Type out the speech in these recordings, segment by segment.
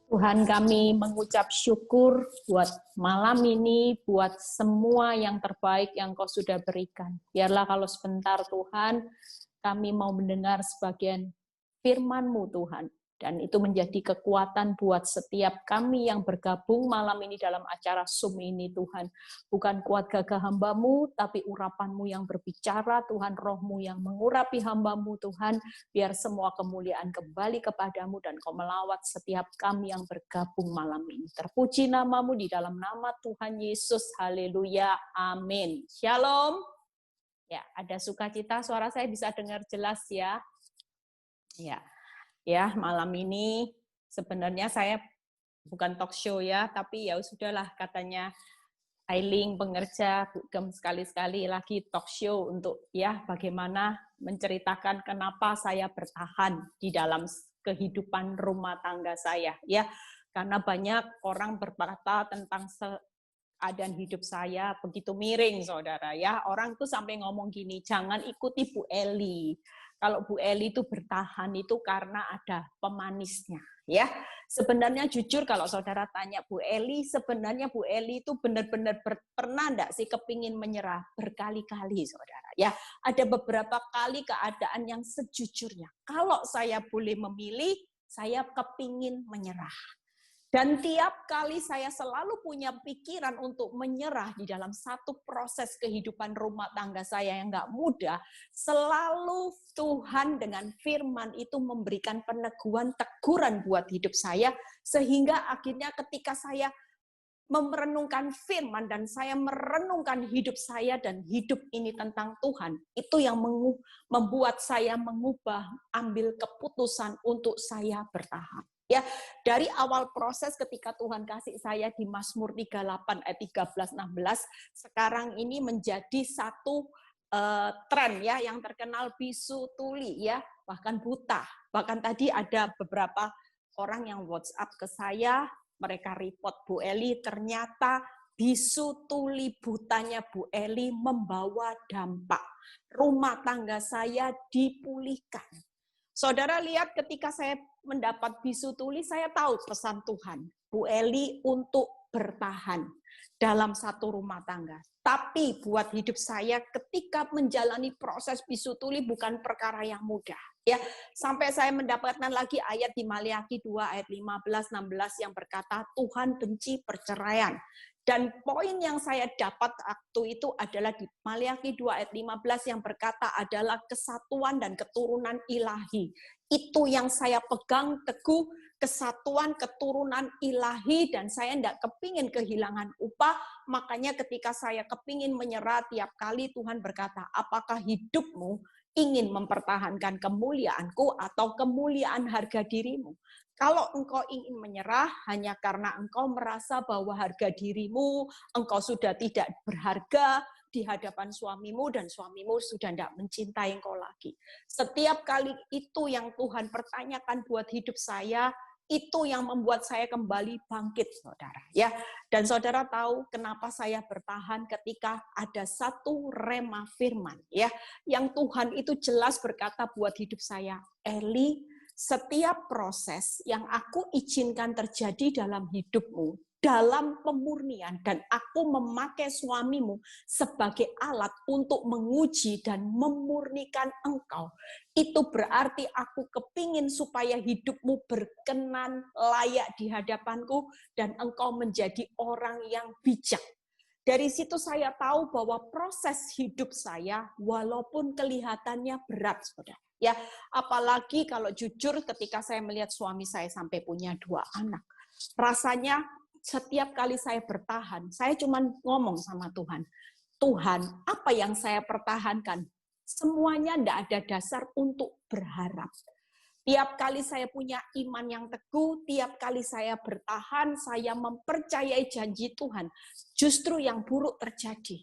Tuhan, kami mengucap syukur buat malam ini, buat semua yang terbaik yang Kau sudah berikan. Biarlah kalau sebentar Tuhan, kami mau mendengar sebagian firman-Mu Tuhan. Dan itu menjadi kekuatan buat setiap kami yang bergabung malam ini dalam acara Zoom ini Tuhan. Bukan kuat gagah hamba-Mu, tapi urapan-Mu yang berbicara, Tuhan, roh-Mu yang mengurapi hamba-Mu Tuhan. Biar semua kemuliaan kembali kepadamu dan Kau melawat setiap kami yang bergabung malam ini. Terpuji nama-Mu di dalam nama Tuhan Yesus. Haleluya. Amin. Shalom. Ya, ada sukacita. Suara saya bisa dengar jelas ya. Ya, malam ini sebenarnya saya bukan talk show ya, tapi ya sudahlah katanya Ailing pengerja sekali-sekali lagi talk show untuk ya bagaimana menceritakan kenapa saya bertahan di dalam kehidupan rumah tangga saya ya, karena banyak orang berkata tentang keadaan hidup saya begitu miring saudara ya, orang tuh sampai ngomong gini, jangan ikuti Bu Eli. Kalau Bu Eli itu bertahan itu karena ada pemanisnya ya. Sebenarnya jujur kalau saudara tanya Bu Eli, sebenarnya Bu Eli itu benar-benar pernah enggak sih kepingin menyerah? Berkali-kali saudara ya. Ada beberapa kali keadaan yang sejujurnya kalau saya boleh memilih, saya kepingin menyerah. Dan tiap kali saya selalu punya pikiran untuk menyerah di dalam satu proses kehidupan rumah tangga saya yang nggak mudah, selalu Tuhan dengan firman itu memberikan peneguhan, teguran buat hidup saya, sehingga akhirnya ketika saya merenungkan firman dan saya merenungkan hidup saya dan hidup ini tentang Tuhan, itu yang membuat saya mengubah, ambil keputusan untuk saya bertahan. Ya, dari awal proses ketika Tuhan kasih saya di Mazmur 38 ayat 13-16, sekarang ini menjadi satu tren ya yang terkenal bisu tuli ya, bahkan buta. Bahkan tadi ada beberapa orang yang WhatsApp ke saya, mereka report Bu Eli, ternyata bisu tuli butanya Bu Eli membawa dampak. Rumah tangga saya dipulihkan. Saudara lihat ketika saya mendapat bisu tuli, saya tahu pesan Tuhan. Bu Eli untuk bertahan dalam satu rumah tangga. Tapi buat hidup saya ketika menjalani proses bisu tuli bukan perkara yang mudah. Ya, sampai saya mendapatkan lagi ayat di Maliaki 2 ayat 15-16 yang berkata Tuhan benci perceraian. Dan poin yang saya dapat waktu itu adalah di Maliaki 2 ayat 15 yang berkata adalah kesatuan dan keturunan ilahi. Itu yang saya pegang teguh, kesatuan keturunan ilahi, dan saya tidak kepingin kehilangan upah. Makanya ketika saya kepingin menyerah tiap kali Tuhan berkata, apakah hidupmu ingin mempertahankan kemuliaanku atau kemuliaan harga dirimu? Kalau engkau ingin menyerah hanya karena engkau merasa bahwa harga dirimu, engkau sudah tidak berharga di hadapan suamimu dan suamimu sudah tidak mencintai engkau lagi. Setiap kali itu yang Tuhan pertanyakan buat hidup saya, itu yang membuat saya kembali bangkit, saudara. Ya, dan saudara tahu kenapa saya bertahan ketika ada satu rema firman, ya, yang Tuhan itu jelas berkata buat hidup saya, Eli, setiap proses yang aku izinkan terjadi dalam hidupmu, dalam pemurnian, dan aku memakai suamimu sebagai alat untuk menguji dan memurnikan engkau, itu berarti aku kepingin supaya hidupmu berkenan, layak di hadapanku, dan engkau menjadi orang yang bijak. Dari situ saya tahu bahwa proses hidup saya, walaupun kelihatannya berat, saudara. Ya, apalagi kalau jujur ketika saya melihat suami saya sampai punya 2 anak. Rasanya setiap kali saya bertahan, saya cuma ngomong sama Tuhan, Tuhan, apa yang saya pertahankan? Semuanya tidak ada dasar untuk berharap. Tiap kali saya punya iman yang teguh, tiap kali saya bertahan, saya mempercayai janji Tuhan, justru yang buruk terjadi.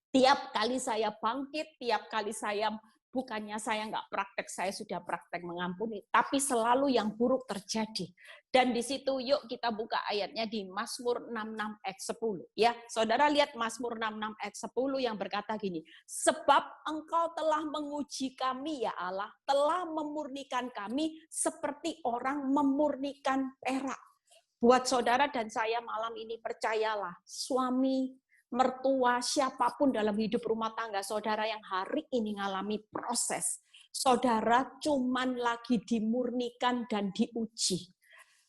Tiap kali saya bangkit, tiap kali saya bukannya saya nggak praktek, saya sudah praktek mengampuni, tapi selalu yang buruk terjadi. Dan di situ yuk kita buka ayatnya di Mazmur 66 ayat 10. Ya, saudara lihat Mazmur 66 ayat 10 yang berkata gini, sebab engkau telah menguji kami ya Allah, telah memurnikan kami seperti orang memurnikan perak. Buat saudara dan saya malam ini, percayalah, suami, mertua, siapapun dalam hidup rumah tangga saudara yang hari ini mengalami proses, saudara cuman lagi dimurnikan dan diuji.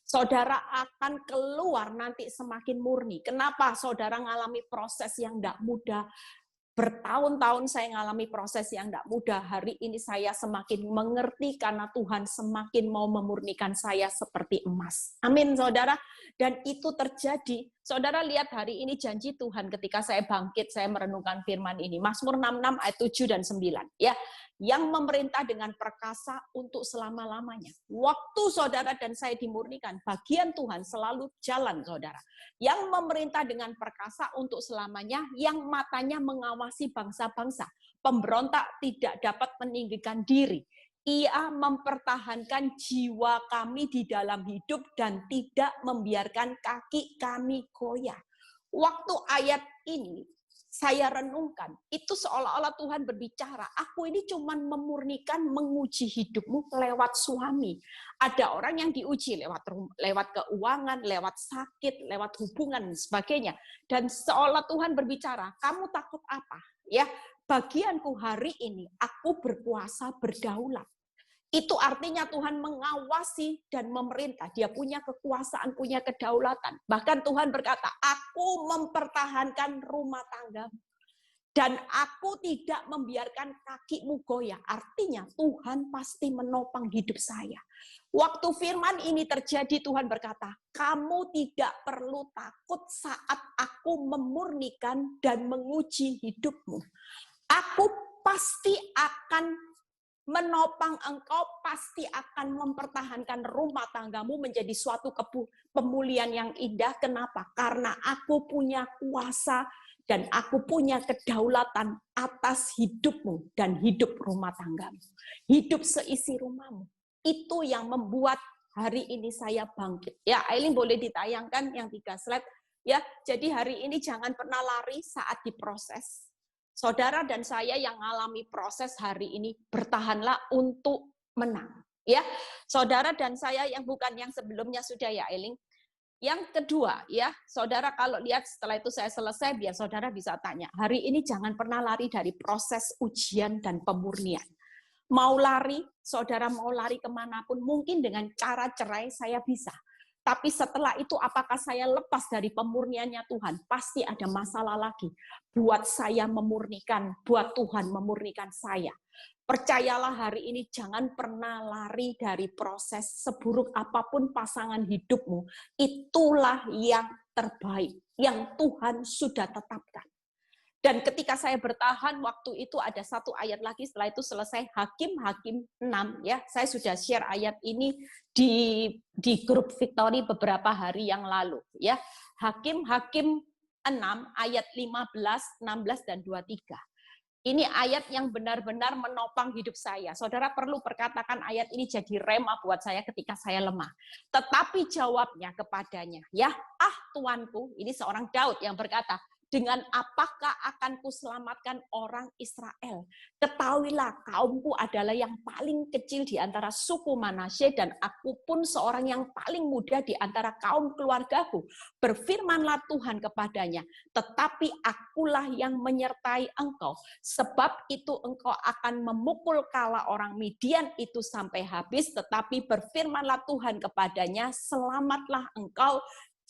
Saudara akan keluar nanti semakin murni. Kenapa saudara mengalami proses yang tidak mudah? Bertahun-tahun saya mengalami proses yang tidak mudah. Hari ini saya semakin mengerti karena Tuhan semakin mau memurnikan saya seperti emas. Amin, saudara. Dan itu terjadi. Saudara lihat hari ini janji Tuhan ketika saya bangkit, saya merenungkan firman ini. Mazmur 66 ayat 7 dan 9. Ya, yang memerintah dengan perkasa untuk selama-lamanya. Waktu saudara dan saya dimurnikan, bagian Tuhan selalu jalan, saudara. Yang memerintah dengan perkasa untuk selamanya, yang matanya mengawasi bangsa-bangsa. Pemberontak tidak dapat meninggikan diri. Ia mempertahankan jiwa kami di dalam hidup dan tidak membiarkan kaki kami goyah. Waktu ayat ini saya renungkan, itu seolah-olah Tuhan berbicara, aku ini cuma memurnikan, menguji hidupmu lewat suami. Ada orang yang diuji lewat keuangan, lewat sakit, lewat hubungan, dan sebagainya. Dan seolah Tuhan berbicara, kamu takut apa? Ya, bagianku hari ini, aku berkuasa berdaulat. Itu artinya Tuhan mengawasi dan memerintah. Dia punya kekuasaan, punya kedaulatan. Bahkan Tuhan berkata, aku mempertahankan rumah tanggamu. Dan aku tidak membiarkan kakimu goyah. Artinya Tuhan pasti menopang hidup saya. Waktu firman ini terjadi, Tuhan berkata, kamu tidak perlu takut saat aku memurnikan dan menguji hidupmu. Aku pasti akan menopang engkau, pasti akan mempertahankan rumah tanggamu menjadi suatu pemulihan yang indah. Kenapa? Karena aku punya kuasa dan aku punya kedaulatan atas hidupmu dan hidup rumah tanggamu. Hidup seisi rumahmu. Itu yang membuat hari ini saya bangkit. Ya, Aileen boleh ditayangkan yang 3 slide. Ya, jadi hari ini jangan pernah lari saat diproses. Saudara dan saya yang mengalami proses hari ini, bertahanlah untuk menang. Ya, saudara dan saya yang bukan yang sebelumnya sudah ya, Eling. Yang kedua, ya, saudara kalau lihat setelah itu saya selesai, biar saudara bisa tanya. Hari ini jangan pernah lari dari proses ujian dan pemurnian. Mau lari, saudara mau lari kemanapun, mungkin dengan cara cerai saya bisa. Tapi setelah itu apakah saya lepas dari pemurniannya Tuhan? Pasti ada masalah lagi. Buat saya memurnikan, buat Tuhan memurnikan saya. Percayalah hari ini jangan pernah lari dari proses. Seburuk apapun pasangan hidupmu, itulah yang terbaik, yang Tuhan sudah tetapkan. Dan ketika saya bertahan, waktu itu ada satu ayat lagi, setelah itu selesai Hakim 6, ya. Saya sudah share ayat ini di grup Victory beberapa hari yang lalu, ya. Hakim 6 ayat 15, 16 dan 23. Ini ayat yang benar-benar menopang hidup saya. Saudara perlu perkatakan ayat ini jadi rema buat saya ketika saya lemah. Tetapi jawabnya kepadanya, ya, Tuanku, ini seorang Daud yang berkata, dengan apakah akan kuselamatkan orang Israel? Ketahuilah, kaumku adalah yang paling kecil di antara suku Manasye, dan aku pun seorang yang paling muda di antara kaum keluargaku. Berfirmanlah Tuhan kepadanya, tetapi akulah yang menyertai engkau. Sebab itu engkau akan memukul kala orang Midian itu sampai habis, tetapi berfirmanlah Tuhan kepadanya, selamatlah engkau,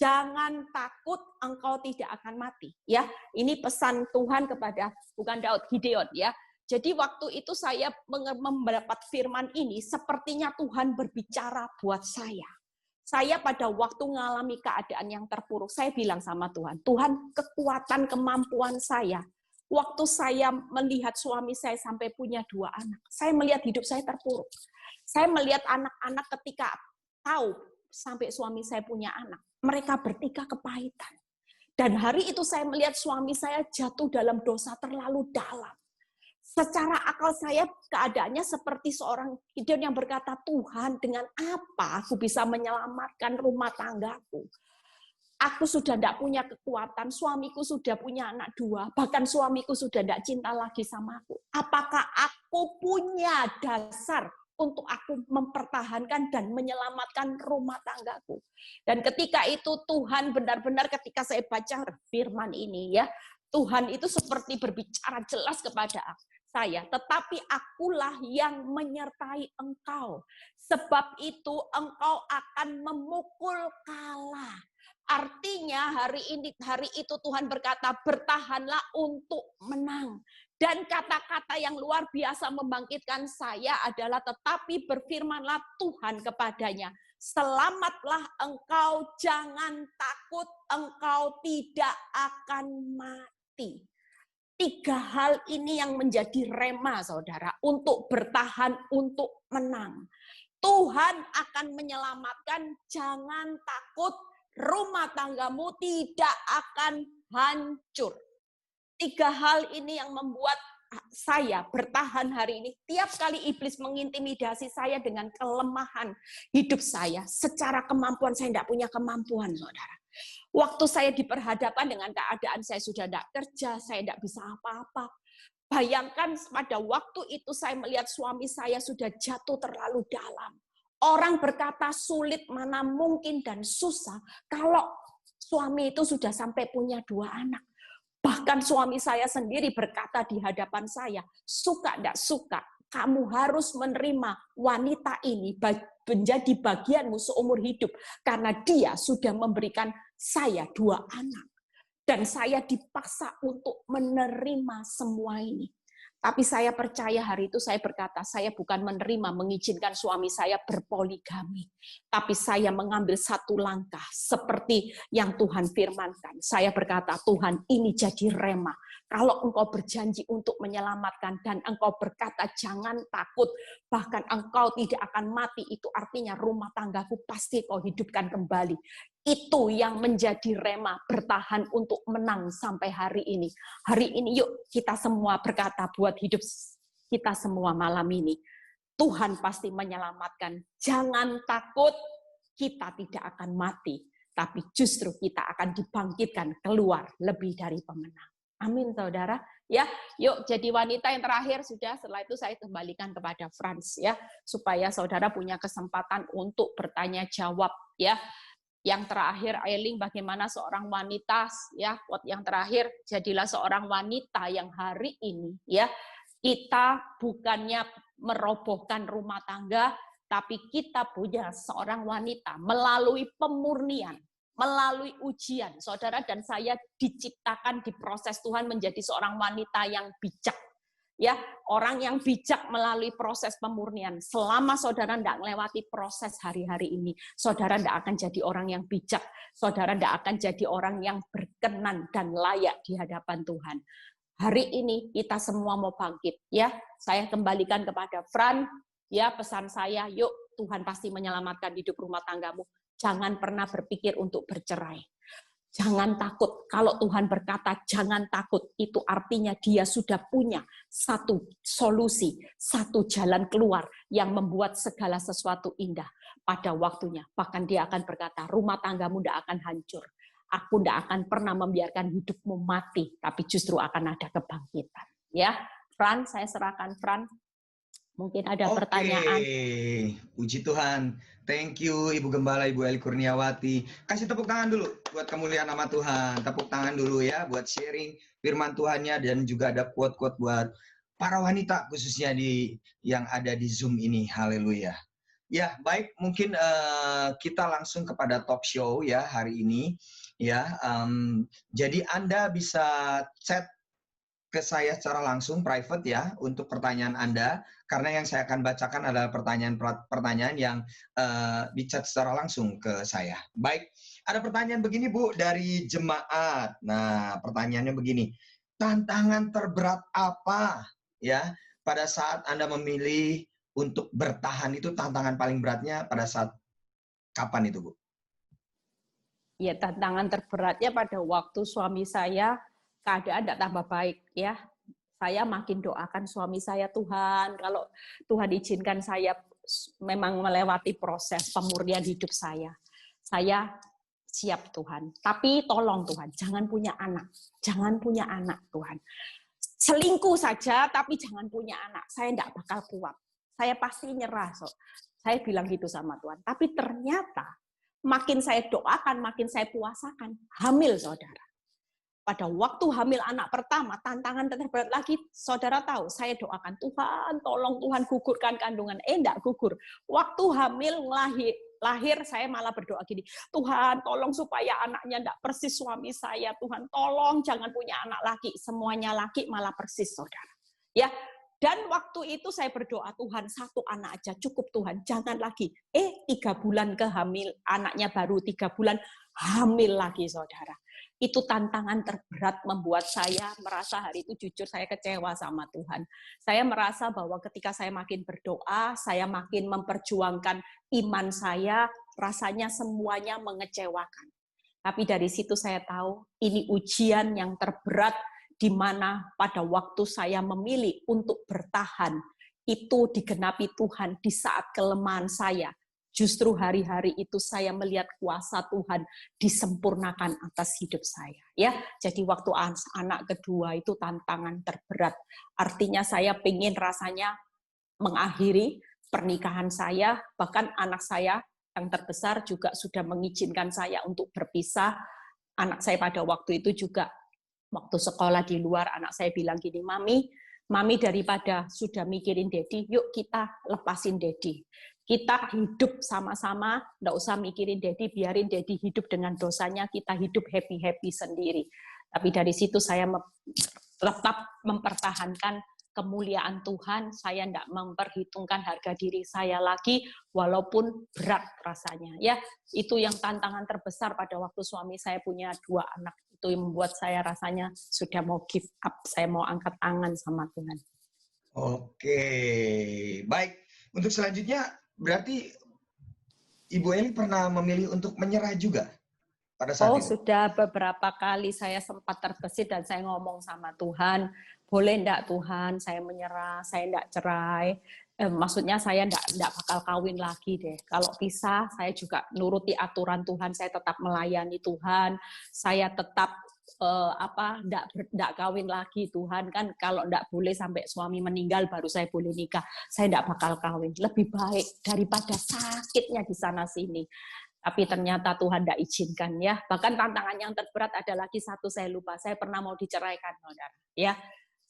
jangan takut, engkau tidak akan mati. Ya, ini pesan Tuhan kepada bukan Daud, Gideon. Ya, jadi waktu itu saya mendapat firman ini, sepertinya Tuhan berbicara buat saya. Saya pada waktu mengalami keadaan yang terpuruk, saya bilang sama Tuhan, Tuhan, kekuatan kemampuan saya. Waktu saya melihat suami saya sampai punya 2 anak, saya melihat hidup saya terpuruk. Saya melihat anak-anak ketika tahu sampai suami saya punya anak, mereka bertiga kepahitan. Dan hari itu saya melihat suami saya jatuh dalam dosa terlalu dalam. Secara akal saya keadaannya seperti seorang Gideon yang berkata, Tuhan, dengan apa aku bisa menyelamatkan rumah tanggaku? Aku sudah tidak punya kekuatan, suamiku sudah punya anak 2, bahkan suamiku sudah tidak cinta lagi sama aku. Apakah aku punya dasar untuk aku mempertahankan dan menyelamatkan rumah tanggaku. Dan ketika itu Tuhan benar-benar ketika saya baca firman ini ya, Tuhan itu seperti berbicara jelas kepada saya, tetapi akulah yang menyertai engkau. Sebab itu engkau akan memukul kalah. Artinya hari itu Tuhan berkata, bertahanlah untuk menang. Dan kata-kata yang luar biasa membangkitkan saya adalah, tetapi berfirmanlah Tuhan kepadanya, selamatlah engkau, jangan takut, engkau tidak akan mati. 3 hal ini yang menjadi rema, saudara, untuk bertahan, untuk menang. Tuhan akan menyelamatkan, jangan takut, rumah tanggamu tidak akan hancur. 3 hal ini yang membuat saya bertahan hari ini. Tiap kali iblis mengintimidasi saya dengan kelemahan hidup saya, secara kemampuan saya tidak punya kemampuan, saudara. Waktu saya diperhadapkan dengan keadaan saya sudah tidak kerja, saya tidak bisa apa-apa. Bayangkan pada waktu itu saya melihat suami saya sudah jatuh terlalu dalam. Orang berkata sulit, mana mungkin, dan susah kalau suami itu sudah sampai punya 2 anak. Bahkan suami saya sendiri berkata di hadapan saya, suka tidak suka, kamu harus menerima wanita ini menjadi bagianmu seumur hidup. Karena dia sudah memberikan saya 2 anak. Dan saya dipaksa untuk menerima semua ini. Tapi saya percaya hari itu saya berkata, saya bukan menerima, mengizinkan suami saya berpoligami. Tapi saya mengambil 1 langkah seperti yang Tuhan firmankan. Saya berkata, Tuhan, ini jadi rema. Kalau engkau berjanji untuk menyelamatkan dan engkau berkata jangan takut, bahkan engkau tidak akan mati, itu artinya rumah tanggaku pasti kau hidupkan kembali. Itu yang menjadi rema bertahan untuk menang sampai hari ini. Hari ini yuk kita semua berkata buat hidup kita semua malam ini. Tuhan pasti menyelamatkan. Jangan takut, kita tidak akan mati. Tapi justru kita akan dibangkitkan keluar lebih dari pemenang. Amin, saudara. Ya, yuk jadi wanita yang terakhir sudah. Setelah itu saya kembalikan kepada Frans ya, supaya saudara punya kesempatan untuk bertanya jawab ya. Yang terakhir, Ailing, bagaimana seorang wanita ya? Quote yang terakhir, jadilah seorang wanita yang hari ini ya kita bukannya merobohkan rumah tangga, tapi kita punya seorang wanita melalui pemurnian, melalui ujian. Saudara dan saya diciptakan di proses Tuhan menjadi seorang wanita yang bijak. Ya, orang yang bijak melalui proses pemurnian. Selama saudara tidak melewati proses hari-hari ini, saudara tidak akan jadi orang yang bijak. Saudara tidak akan jadi orang yang berkenan dan layak di hadapan Tuhan. Hari ini kita semua mau bangkit. Ya, saya kembalikan kepada Fran. Ya, pesan saya, yuk Tuhan pasti menyelamatkan hidup rumah tanggamu. Jangan pernah berpikir untuk bercerai. Jangan takut. Kalau Tuhan berkata jangan takut, itu artinya dia sudah punya satu solusi, satu jalan keluar yang membuat segala sesuatu indah pada waktunya. Bahkan dia akan berkata, rumah tanggamu tidak akan hancur. Aku tidak akan pernah membiarkan hidupmu mati, tapi justru akan ada kebangkitan. Ya, Fran, saya serahkan Fran. Mungkin ada pertanyaan. Puji Tuhan. Thank you Ibu Gembala, Ibu Eli Kurniawati. Kasih tepuk tangan dulu buat kemuliaan nama Tuhan. Tepuk tangan dulu ya buat sharing firman Tuhannya, dan juga ada quote-quote buat para wanita khususnya yang ada di Zoom ini. Haleluya. Ya, baik, mungkin kita langsung kepada talk show ya hari ini. Ya, jadi Anda bisa chat ke saya secara langsung private ya untuk pertanyaan Anda, karena yang saya akan bacakan adalah pertanyaan yang di chat secara langsung ke saya. Baik, ada pertanyaan begini Bu dari jemaat. Nah, pertanyaannya begini. Tantangan terberat apa ya pada saat Anda memilih untuk bertahan, itu tantangan paling beratnya pada saat kapan itu Bu? Ya, tantangan terberatnya pada waktu suami saya keadaan tidak tambah baik ya. Saya makin doakan suami saya, Tuhan, kalau Tuhan izinkan saya memang melewati proses pemurnian hidup saya siap Tuhan. Tapi tolong Tuhan, jangan punya anak. Jangan punya anak Tuhan. Selingkuh saja, tapi jangan punya anak. Saya tidak bakal kuat. saya pasti nyerah. Saya bilang gitu sama Tuhan. Tapi ternyata makin saya doakan, makin saya puasakan, hamil saudara. Pada waktu hamil anak pertama, tantangan terberat lagi, saudara tahu, saya doakan, Tuhan, tolong Tuhan gugurkan kandungan. Enggak gugur. Waktu hamil lahir, saya malah berdoa gini, Tuhan, tolong supaya anaknya enggak persis suami saya. Tuhan, tolong jangan punya anak laki. Semuanya laki malah persis, saudara. Ya, dan waktu itu saya berdoa, Tuhan, 1 anak aja cukup Tuhan, jangan lagi. 3 bulan kehamil, anaknya baru 3 bulan, hamil lagi, saudara. Itu tantangan terberat membuat saya merasa hari itu jujur saya kecewa sama Tuhan. Saya merasa bahwa ketika saya makin berdoa, saya makin memperjuangkan iman saya, rasanya semuanya mengecewakan. Tapi dari situ saya tahu ini ujian yang terberat di mana pada waktu saya memilih untuk bertahan, itu digenapi Tuhan di saat kelemahan saya. Justru hari-hari itu saya melihat kuasa Tuhan disempurnakan atas hidup saya. Ya, jadi waktu anak kedua itu tantangan terberat. Artinya saya pengen rasanya mengakhiri pernikahan saya, bahkan anak saya yang terbesar juga sudah mengizinkan saya untuk berpisah. Anak saya pada waktu itu juga waktu sekolah di luar, anak saya bilang gini, Mami daripada sudah mikirin Daddy, yuk kita lepasin Daddy. Kita hidup sama-sama, nggak usah mikirin Daddy, biarin Daddy hidup dengan dosanya, kita hidup happy-happy sendiri. Tapi dari situ saya tetap mempertahankan kemuliaan Tuhan, saya tidak memperhitungkan harga diri saya lagi, walaupun berat rasanya. Ya, itu yang tantangan terbesar pada waktu suami saya punya 2 anak. Itu yang membuat saya rasanya sudah mau give up, saya mau angkat tangan sama Tuhan. Oke, baik. Untuk selanjutnya, berarti Ibu Eli pernah memilih untuk menyerah juga pada saat itu? Sudah beberapa kali saya sempat terbesit dan saya ngomong sama Tuhan, boleh enggak Tuhan, saya menyerah, saya enggak cerai. Maksudnya saya enggak bakal kawin lagi deh. Kalau pisah, saya juga nuruti aturan Tuhan, saya tetap melayani Tuhan, saya tetap enggak kawin lagi Tuhan, kan kalau enggak boleh sampai suami meninggal baru saya boleh nikah. Saya enggak bakal kawin. Lebih baik daripada sakitnya di sana sini. Tapi ternyata Tuhan tidak izinkan ya. Bahkan tantangan yang terberat ada lagi satu saya lupa. Saya pernah mau diceraikan, saudara. Ya,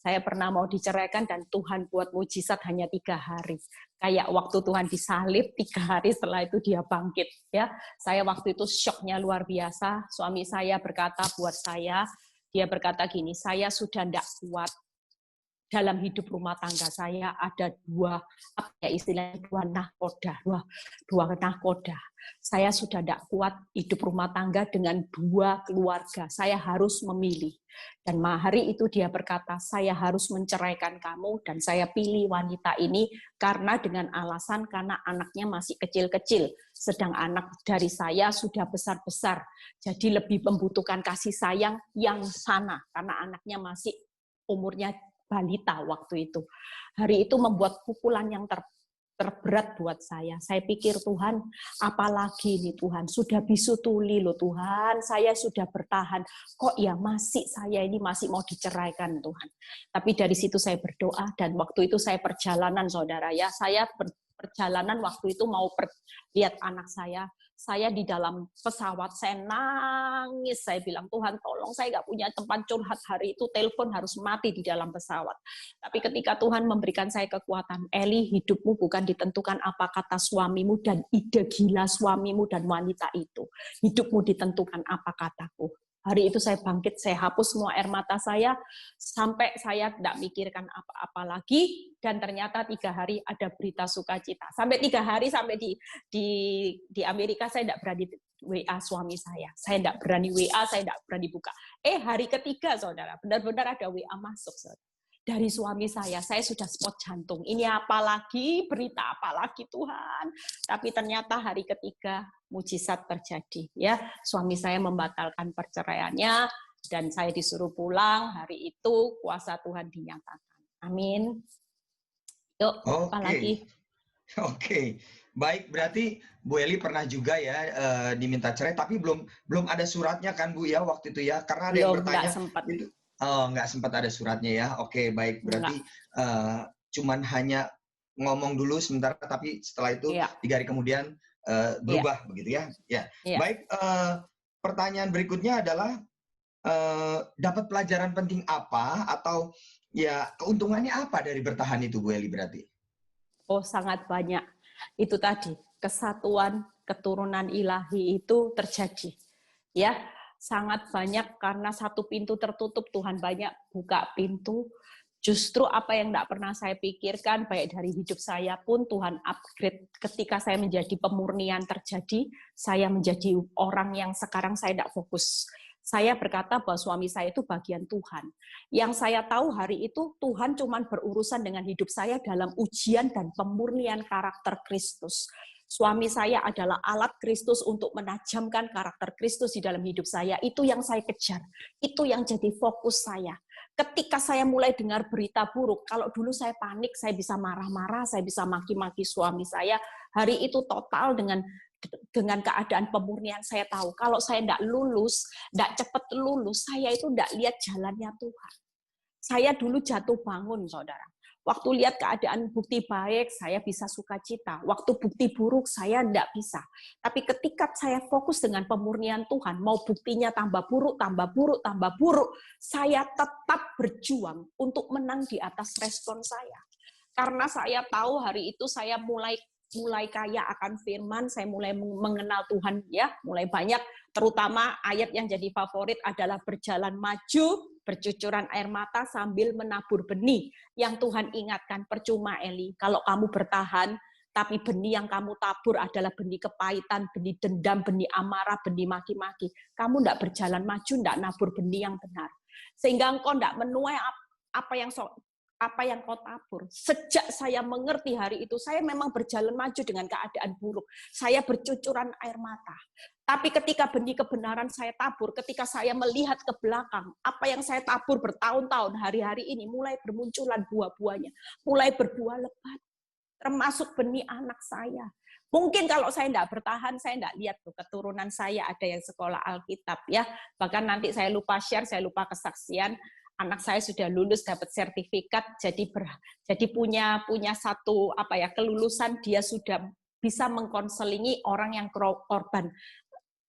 saya pernah mau diceraikan dan Tuhan buat mujizat hanya 3 hari. Kayak waktu Tuhan disalib 3 hari setelah itu dia bangkit. Ya, saya waktu itu syoknya luar biasa. Suami saya berkata buat saya, dia berkata gini, saya sudah tidak kuat. Dalam hidup rumah tangga saya ada 2 nahkoda. Saya sudah tidak kuat hidup rumah tangga dengan 2 keluarga. Saya harus memilih. Dan hari itu dia berkata, saya harus menceraikan kamu dan saya pilih wanita ini karena dengan alasan karena anaknya masih kecil-kecil. Sedang anak dari saya sudah besar-besar. Jadi lebih membutuhkan kasih sayang yang sana karena anaknya masih umurnya balita waktu itu. Hari itu membuat pukulan yang terberat buat saya. Saya pikir Tuhan, apalagi nih Tuhan, sudah bisu tuli loh Tuhan, saya sudah bertahan. Kok ya saya ini masih mau diceraikan Tuhan. Tapi dari situ saya berdoa dan waktu itu saya perjalanan saudara ya, saya perjalanan waktu itu mau lihat anak saya di dalam pesawat, saya nangis, saya bilang, Tuhan tolong, saya nggak punya tempat curhat hari itu, telepon harus mati di dalam pesawat. Tapi ketika Tuhan memberikan saya kekuatan, Eli, hidupmu bukan ditentukan apa kata suamimu dan ide gila suamimu dan wanita itu. Hidupmu ditentukan apa kataku. Hari itu saya bangkit, saya hapus semua air mata saya, sampai saya tidak mikirkan apa-apa lagi, dan ternyata 3 hari ada berita sukacita. Sampai 3 hari, sampai di Amerika, saya tidak berani WA suami saya tidak berani WA, saya tidak berani buka. Hari ketiga, saudara, benar-benar ada WA masuk, saudara. Dari suami saya sudah spot jantung. Ini apalagi, berita apalagi Tuhan. Tapi ternyata hari ketiga mujizat terjadi. Ya, suami saya membatalkan perceraiannya dan saya disuruh pulang. Hari itu kuasa Tuhan dinyatakan. Amin. Yuk, apalagi? Oke. Baik, berarti Bu Eli pernah juga ya diminta cerai, tapi belum ada suratnya kan Bu ya waktu itu ya? Karena ada yang bertanya. Nggak sempat. Nggak sempat ada suratnya ya. Oke, baik. Berarti cuman hanya ngomong dulu sebentar, tapi setelah itu Iya, 3 hari kemudian iya, berubah begitu ya. Ya, iya. baik. Pertanyaan berikutnya adalah dapat pelajaran penting apa atau ya keuntungannya apa dari bertahan itu, Bu Eli berarti? Oh, sangat banyak. Itu tadi, kesatuan keturunan ilahi itu terjadi. Ya, sangat banyak karena satu pintu tertutup, Tuhan banyak buka pintu. Justru apa yang tidak pernah saya pikirkan, baik dari hidup saya pun Tuhan upgrade. Ketika saya menjadi pemurnian terjadi, saya menjadi orang yang sekarang saya tidak fokus. Saya berkata bahwa suami saya itu bagian Tuhan. Yang saya tahu hari itu Tuhan cuma berurusan dengan hidup saya dalam ujian dan pemurnian karakter Kristus. Suami saya adalah alat Kristus untuk menajamkan karakter Kristus di dalam hidup saya. Itu yang saya kejar. Itu yang jadi fokus saya. Ketika saya mulai dengar berita buruk, kalau dulu saya panik, saya bisa marah-marah, saya bisa maki-maki suami saya. Hari itu total dengan keadaan pemurnian saya tahu. Kalau saya tidak lulus, tidak cepat lulus, saya itu tidak lihat jalannya Tuhan. Saya dulu jatuh bangun, saudara. Waktu lihat keadaan bukti baik, saya bisa sukacita. Waktu bukti buruk, saya tidak bisa. Tapi ketika saya fokus dengan pemurnian Tuhan, mau buktinya tambah buruk, tambah buruk, tambah buruk, saya tetap berjuang untuk menang di atas respon saya. Karena saya tahu hari itu saya mulai kaya akan firman, saya mulai mengenal Tuhan, ya, mulai banyak, terutama ayat yang jadi favorit adalah berjalan maju, bercucuran air mata sambil menabur benih. Yang Tuhan ingatkan, percuma Eli, kalau kamu bertahan, tapi benih yang kamu tabur adalah benih kepahitan, benih dendam, benih amarah, benih maki-maki. Kamu tidak berjalan maju, tidak nabur benih yang benar. Sehingga engkau tidak menuai apa yang kau tabur. Sejak saya mengerti hari itu, saya memang berjalan maju dengan keadaan buruk. Saya bercucuran air mata. Tapi ketika benih kebenaran saya tabur, ketika saya melihat ke belakang, apa yang saya tabur bertahun-tahun, hari-hari ini mulai bermunculan buah-buahnya. Mulai berbuah lebat. Termasuk benih anak saya. Mungkin kalau saya tidak bertahan, saya tidak lihat tuh keturunan saya ada yang sekolah Alkitab, ya. Bahkan nanti saya lupa share, saya lupa kesaksian. Anak saya sudah lulus, dapat sertifikat, jadi punya satu kelulusan, dia sudah bisa mengkonselingi orang yang korban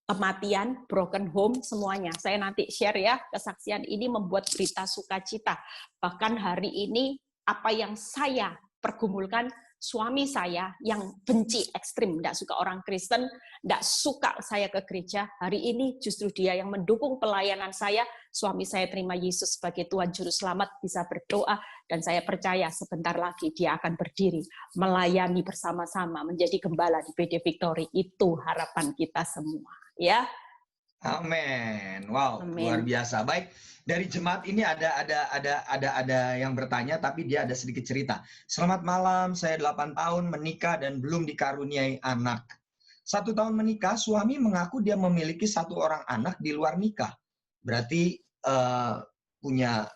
kematian, broken home, semuanya. Saya nanti share ya, kesaksian ini membuat berita sukacita. Bahkan hari ini apa yang saya pergumulkan, suami saya yang benci ekstrim, tidak suka orang Kristen, tidak suka saya ke gereja, hari ini justru dia yang mendukung pelayanan saya. Suami saya terima Yesus sebagai Tuhan Juru Selamat, bisa berdoa, dan saya percaya sebentar lagi dia akan berdiri, melayani bersama-sama, menjadi gembala di PD Victory. Itu harapan kita semua. Ya. Amin. Wow, Amin. luar biasa. Baik, dari jemaat ini ada yang bertanya, tapi dia ada sedikit cerita. Selamat malam, saya 8 tahun menikah dan belum dikaruniai anak. 1 tahun menikah, suami mengaku dia memiliki 1 orang anak di luar nikah. Berarti punya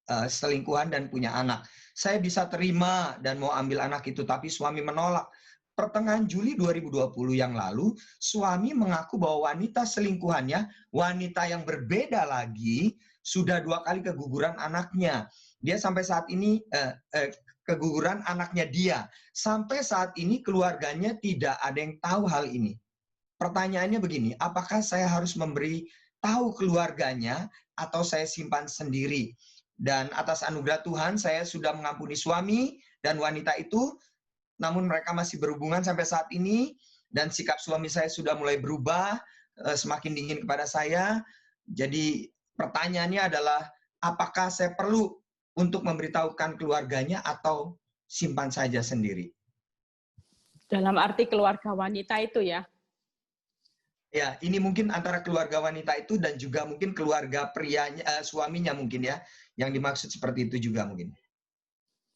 selingkuhan dan punya anak. Saya bisa terima dan mau ambil anak itu, tapi suami menolak. Pertengahan Juli 2020 yang lalu, suami mengaku bahwa wanita selingkuhannya, wanita yang berbeda lagi, sudah 2 kali keguguran anaknya. Dia sampai saat ini, keguguran anaknya dia. Sampai saat ini keluarganya tidak ada yang tahu hal ini. Pertanyaannya begini, apakah saya harus memberi tahu keluarganya atau saya simpan sendiri? Dan atas anugerah Tuhan, saya sudah mengampuni suami dan wanita itu, namun mereka masih berhubungan sampai saat ini, dan sikap suami saya sudah mulai berubah, semakin dingin kepada saya. Jadi pertanyaannya adalah, apakah saya perlu untuk memberitahukan keluarganya atau simpan saja sendiri? Dalam arti keluarga wanita itu ya? Ya, ini mungkin antara keluarga wanita itu dan juga mungkin keluarga prianya, suaminya mungkin ya, yang dimaksud seperti itu juga mungkin.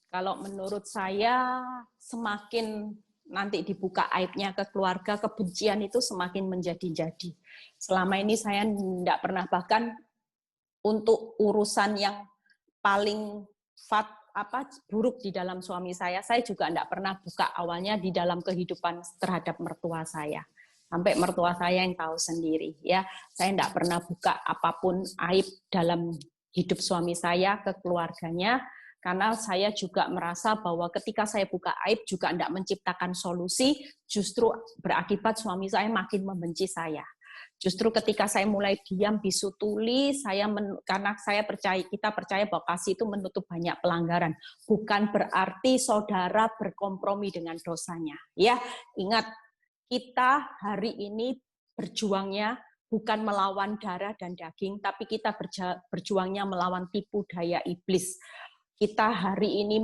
Kalau menurut saya, semakin nanti dibuka aibnya ke keluarga, kebencian itu semakin menjadi-jadi. Selama ini saya tidak pernah, bahkan untuk urusan yang paling buruk di dalam suami saya juga tidak pernah buka awalnya di dalam kehidupan terhadap mertua saya. Sampai mertua saya yang tahu sendiri. Ya, saya tidak pernah buka apapun aib dalam hidup suami saya ke keluarganya, Karena saya juga merasa bahwa ketika saya buka aib juga tidak menciptakan solusi, justru berakibat suami saya makin membenci saya. Justru ketika saya mulai diam, bisu tuli, karena kita percaya bahwa kasih itu menutup banyak pelanggaran. Bukan berarti saudara berkompromi dengan dosanya. Ya, ingat, kita hari ini berjuangnya bukan melawan darah dan daging, tapi kita berjuangnya melawan tipu daya iblis. Kita hari ini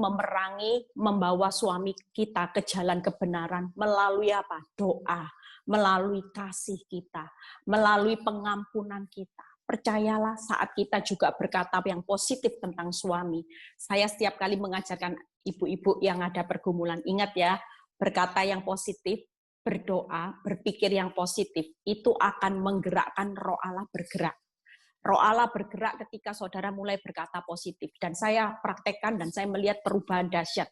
membawa suami kita ke jalan kebenaran melalui apa? Doa, melalui kasih kita, melalui pengampunan kita. Percayalah saat kita juga berkata yang positif tentang suami. Saya setiap kali mengajarkan ibu-ibu yang ada pergumulan, ingat ya, berkata yang positif, berdoa, berpikir yang positif, itu akan menggerakkan roh Allah bergerak. Roh Allah bergerak ketika saudara mulai berkata positif. Dan saya praktekkan dan saya melihat perubahan dahsyat.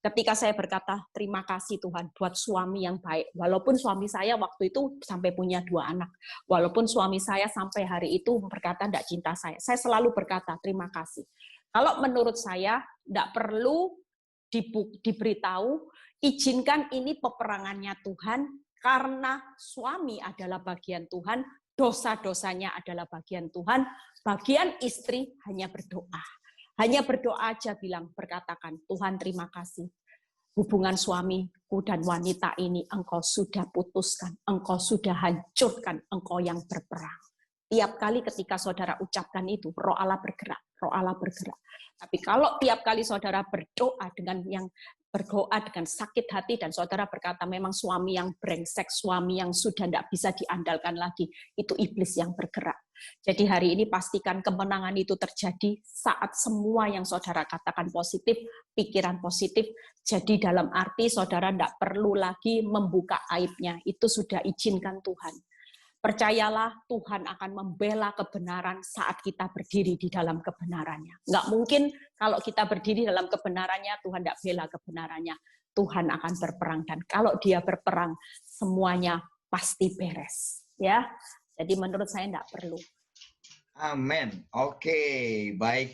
Ketika saya berkata, terima kasih Tuhan buat suami yang baik. Walaupun suami saya waktu itu sampai punya 2 anak. Walaupun suami saya sampai hari itu berkata tidak cinta saya. Saya selalu berkata, terima kasih. Kalau menurut saya, tidak perlu diberitahu, izinkan ini peperangannya Tuhan, karena suami adalah bagian Tuhan, dosa-dosanya adalah bagian Tuhan, bagian istri hanya berdoa. Hanya berdoa aja berkatakan, Tuhan terima kasih. Hubungan suamiku dan wanita ini engkau sudah putuskan, engkau sudah hancurkan, engkau yang berperang. Tiap kali ketika saudara ucapkan itu, roh Allah bergerak, roh Allah bergerak. Tapi kalau tiap kali saudara berdoa dengan sakit hati dan saudara berkata memang suami yang brengsek, suami yang sudah tidak bisa diandalkan lagi, itu iblis yang bergerak. Jadi hari ini pastikan kemenangan itu terjadi saat semua yang saudara katakan positif, pikiran positif. Jadi dalam arti saudara tidak perlu lagi membuka aibnya, itu sudah izinkan Tuhan. Percayalah Tuhan akan membela kebenaran saat kita berdiri di dalam kebenarannya. Nggak mungkin kalau kita berdiri dalam kebenarannya, Tuhan tidak bela kebenarannya. Tuhan akan berperang, dan kalau dia berperang, semuanya pasti beres. Ya, jadi menurut saya tidak perlu. Amin. Oke, baik.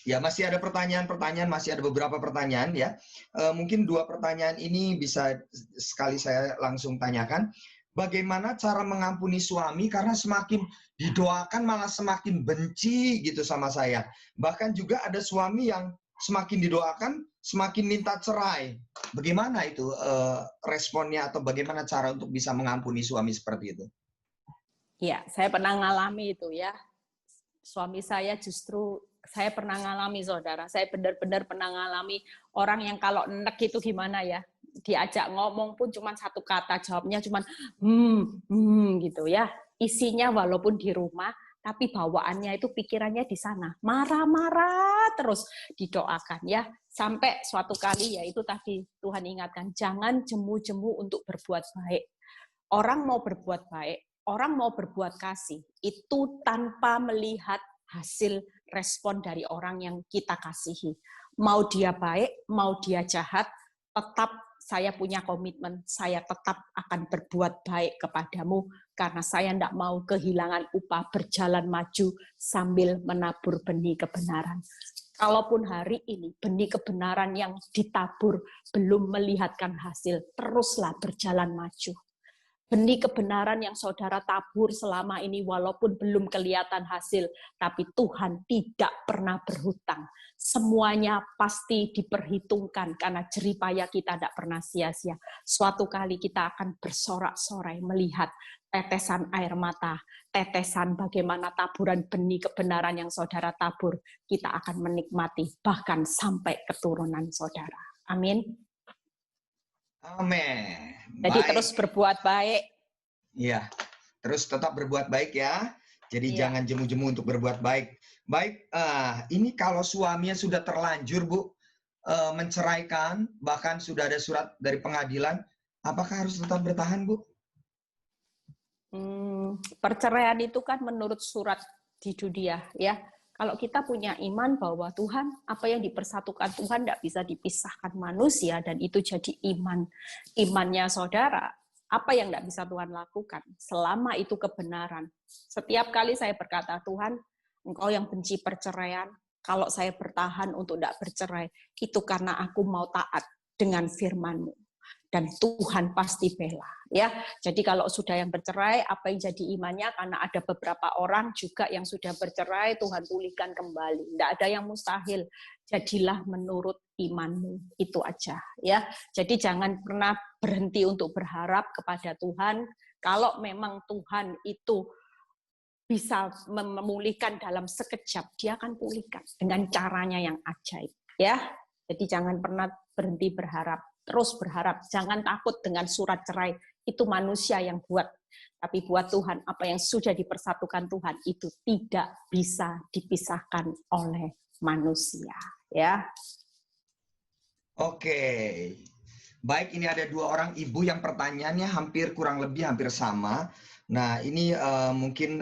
Ya, masih ada pertanyaan-pertanyaan, masih ada beberapa pertanyaan ya. Mungkin 2 pertanyaan ini bisa sekali saya langsung tanyakan. Bagaimana cara mengampuni suami karena semakin didoakan malah semakin benci gitu sama saya. Bahkan juga ada suami yang semakin didoakan semakin minta cerai. Bagaimana itu responnya atau bagaimana cara untuk bisa mengampuni suami seperti itu? Ya, saya pernah ngalami itu ya. Suami saya saya pernah ngalami saudara. Saya benar-benar pernah ngalami orang yang kalau enek itu gimana ya. Diajak ngomong pun cuma 1 kata, jawabnya cuma gitu ya. Isinya walaupun di rumah, tapi bawaannya itu pikirannya di sana. Marah-marah terus didoakan ya. Sampai suatu kali ya itu tadi Tuhan ingatkan, jangan jemu-jemu untuk berbuat baik. Orang mau berbuat baik, orang mau berbuat kasih, itu tanpa melihat hasil respon dari orang yang kita kasihi. Mau dia baik, mau dia jahat, tetap saya punya komitmen, saya tetap akan berbuat baik kepadamu, karena saya tidak mau kehilangan upah berjalan maju sambil menabur benih kebenaran. Kalaupun hari ini benih kebenaran yang ditabur belum melihatkan hasil, teruslah berjalan maju. Benih kebenaran yang saudara tabur selama ini walaupun belum kelihatan hasil, tapi Tuhan tidak pernah berhutang. Semuanya pasti diperhitungkan karena jerih payah kita tidak pernah sia-sia. Suatu kali kita akan bersorak-sorai melihat tetesan air mata, tetesan bagaimana taburan benih kebenaran yang saudara tabur, kita akan menikmati bahkan sampai keturunan saudara. Amin. Amin. Jadi terus berbuat baik. Iya, terus tetap berbuat baik ya. Jadi jangan jemu-jemu untuk berbuat baik. Baik, ini kalau suaminya sudah terlanjur, Bu, menceraikan, bahkan sudah ada surat dari pengadilan, apakah harus tetap bertahan, Bu? Perceraian itu kan menurut surat di dunia, ya. Kalau kita punya iman bahwa Tuhan, apa yang dipersatukan Tuhan tidak bisa dipisahkan manusia, dan itu jadi imannya saudara, apa yang tidak bisa Tuhan lakukan, selama itu kebenaran. Setiap kali saya berkata, Tuhan, Engkau yang benci perceraian, kalau saya bertahan untuk tidak bercerai, itu karena aku mau taat dengan firman-Mu. Dan Tuhan pasti bela. Ya, jadi kalau sudah yang bercerai, apa yang jadi imannya? Karena ada beberapa orang juga yang sudah bercerai, Tuhan pulihkan kembali. Tidak ada yang mustahil. Jadilah menurut imanmu, itu aja. Ya, jadi jangan pernah berhenti untuk berharap kepada Tuhan. Kalau memang Tuhan itu bisa memulihkan dalam sekejap, dia akan pulihkan dengan caranya yang ajaib. Ya, jadi jangan pernah berhenti berharap. Terus berharap, jangan takut dengan surat cerai, itu manusia yang buat. Tapi buat Tuhan, apa yang sudah dipersatukan Tuhan, itu tidak bisa dipisahkan oleh manusia. Ya. Oke, baik, ini ada 2 orang ibu yang pertanyaannya kurang lebih hampir sama. Nah, ini mungkin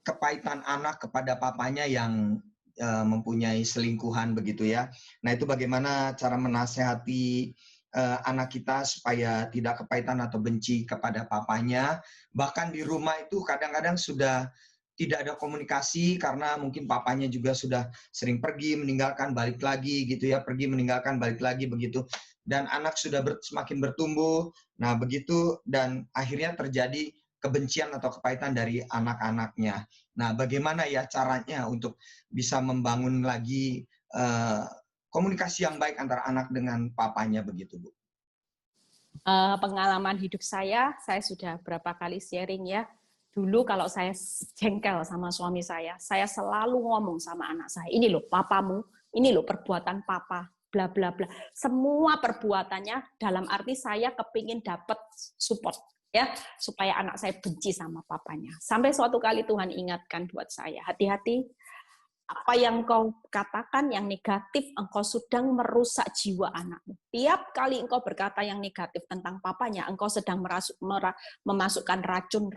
kepahitan anak kepada papanya yang mempunyai selingkuhan begitu ya. Nah, itu bagaimana cara menasehati anak kita supaya tidak kepahitan atau benci kepada papanya. Bahkan di rumah itu kadang-kadang sudah tidak ada komunikasi karena mungkin papanya juga sudah sering pergi, meninggalkan, balik lagi gitu ya, pergi, meninggalkan, balik lagi begitu. Dan anak sudah semakin bertumbuh, nah begitu, dan akhirnya terjadi kebencian atau kepahitan dari anak-anaknya. Nah, bagaimana ya caranya untuk bisa membangun lagi komunikasi yang baik antara anak dengan papanya begitu, Bu? Pengalaman hidup saya sudah berapa kali sharing ya. Dulu kalau saya jengkel sama suami saya selalu ngomong sama anak saya, ini loh papamu, ini loh perbuatan papa, bla bla bla. Semua perbuatannya dalam arti saya kepingin dapat support, ya, supaya anak saya benci sama papanya. Sampai suatu kali Tuhan ingatkan buat saya, hati-hati, apa yang engkau katakan yang negatif, engkau sedang merusak jiwa anakmu. Tiap kali engkau berkata yang negatif tentang papanya, engkau sedang memasukkan racun.